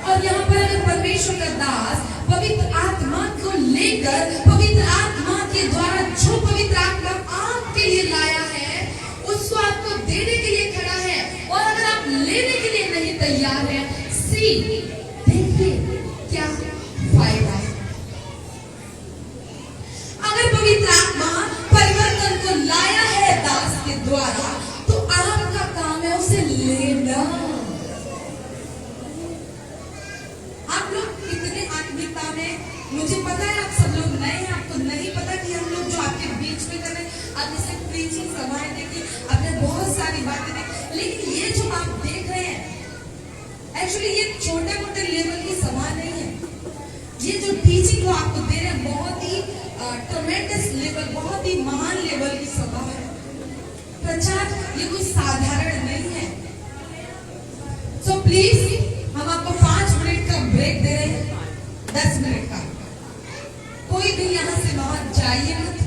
Speaker 6: और यहाँ पर अगर परमेश्वर का दास पवित्र आत्मा को लेकर, पवित्र आत्मा के द्वारा जो पवित्र आत्मा आपके लिए लाया है उसको आपको देने के लिए खड़ा है, और अगर आप लेने के लिए नहीं तैयार हैं, देखिए क्या फायदा है। अगर पवित्र आत्मा परिवर्तन को लाया है दास के द्वारा, तो आपका काम है उसे लेना। आप लोग कितने आत्मिकता में, मुझे पता है आप सब लोग नए हैं, आपको नहीं पता कि हम लोग जो आपके बीच में कर रहे हैं, आप जैसे प्रीचिंग सभाएं देखी, आपने बहुत सारी बातें देखी, लेकिन ये जो आप देख रहे हैं एक्चुअली ये छोटे मोटे लेवल की सभा नहीं है। ये जो टीचिंग जो आपको दे रहे हैं बहुत ही ट्रेमेंडस लेवल, बहुत ही महान लेवल की सभा है। प्रचार ये कोई साधारण नहीं है। सो प्लीज हम आपको 5 मिनट का ब्रेक दे रहे हैं, 10 मिनट का। कोई भी यहाँ से वहां जाइए मत।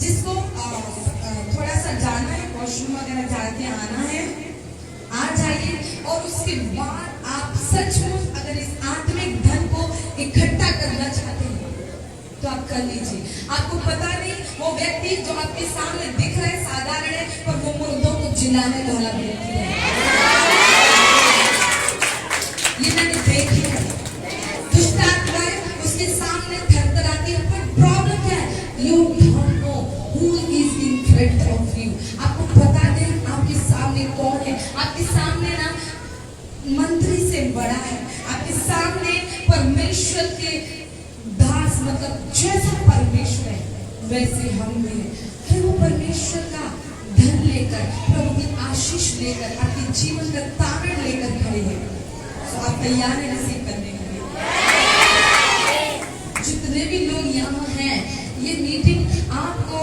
Speaker 6: जिसको थोड़ा सा जाना है, वॉशरूम वगैरह जाके आना है, आ जाइए। और उसके बाद आप सचमुच अगर इस आत्मिक धन को इकट्ठा करना चाहते हैं तो आप कर लीजिए। आपको पता नहीं वो व्यक्ति जो आपके सामने दिख रहा है साधारण है, पर वो मुर्दों को जिलाने वाला व्यक्ति है। ये मैंने देखी है। दुष्ट आत्माएं उसके सामने थरथराती है, पर प्रॉब्लम क्या है, you don't know who is in front of you. आपको पता नहीं आपके सामने कौन है। आपके सामने ना मंत्री से बड़ा है, आपके सामने परमेश्वर के दास, मतलब जैसा परमेश्वर है वैसे हम भी हैं। फिर वो परमेश्वर का धन लेकर, प्रभु की आशीष लेकर, आपके जीवन का तारण लेकर खड़े हैं। तो आप तैयार हैं रिसीव करने के लिए? जितने भी लोग यहाँ हैं, ये मीटिंग आपको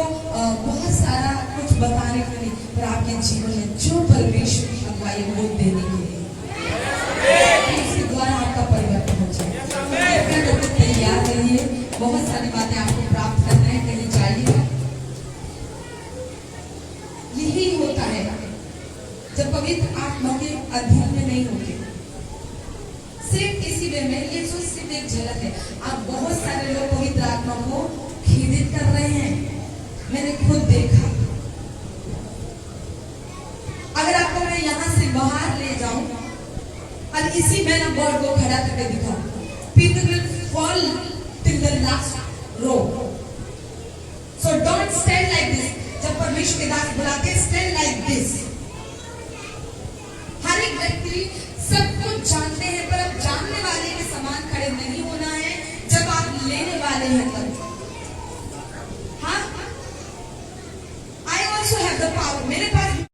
Speaker 6: बहुत सारा कुछ बताने के लिए, पर आपके जीवन में जो परमेश्वर की अगुवाई वो देने के लिए, इसके द्वारा आपका परिवर्तन हो जाए। तैयार रहिए, बहुत सारी बातें आपको प्राप्त करना है, कहीं जाइए। यही होता है जब पवित्र आत्मा के अधीन में नहीं होते। सिर्फ इसी वे में ये जो सिर्फ एक झलक है। आप बहुत सारे लोग पवित्र आत्मा को खीदित कर रहे हैं, मैंने खुद देखा। अगर आपको मैं यहाँ से बाहर ले जाऊं और इसी में ना गॉड को खड़ा करके दिखाऊं, people will fall till the last row. So don't stand like this. जब परमेश्वर के दास बुलाते stand like this. हर एक व्यक्ति सब कुछ जानते हैं, पर अब जानने वाले के समान खड़े नहीं होना है। जब आप लेने वाले हैं तब, हाँ, I also have the power. मेरे पास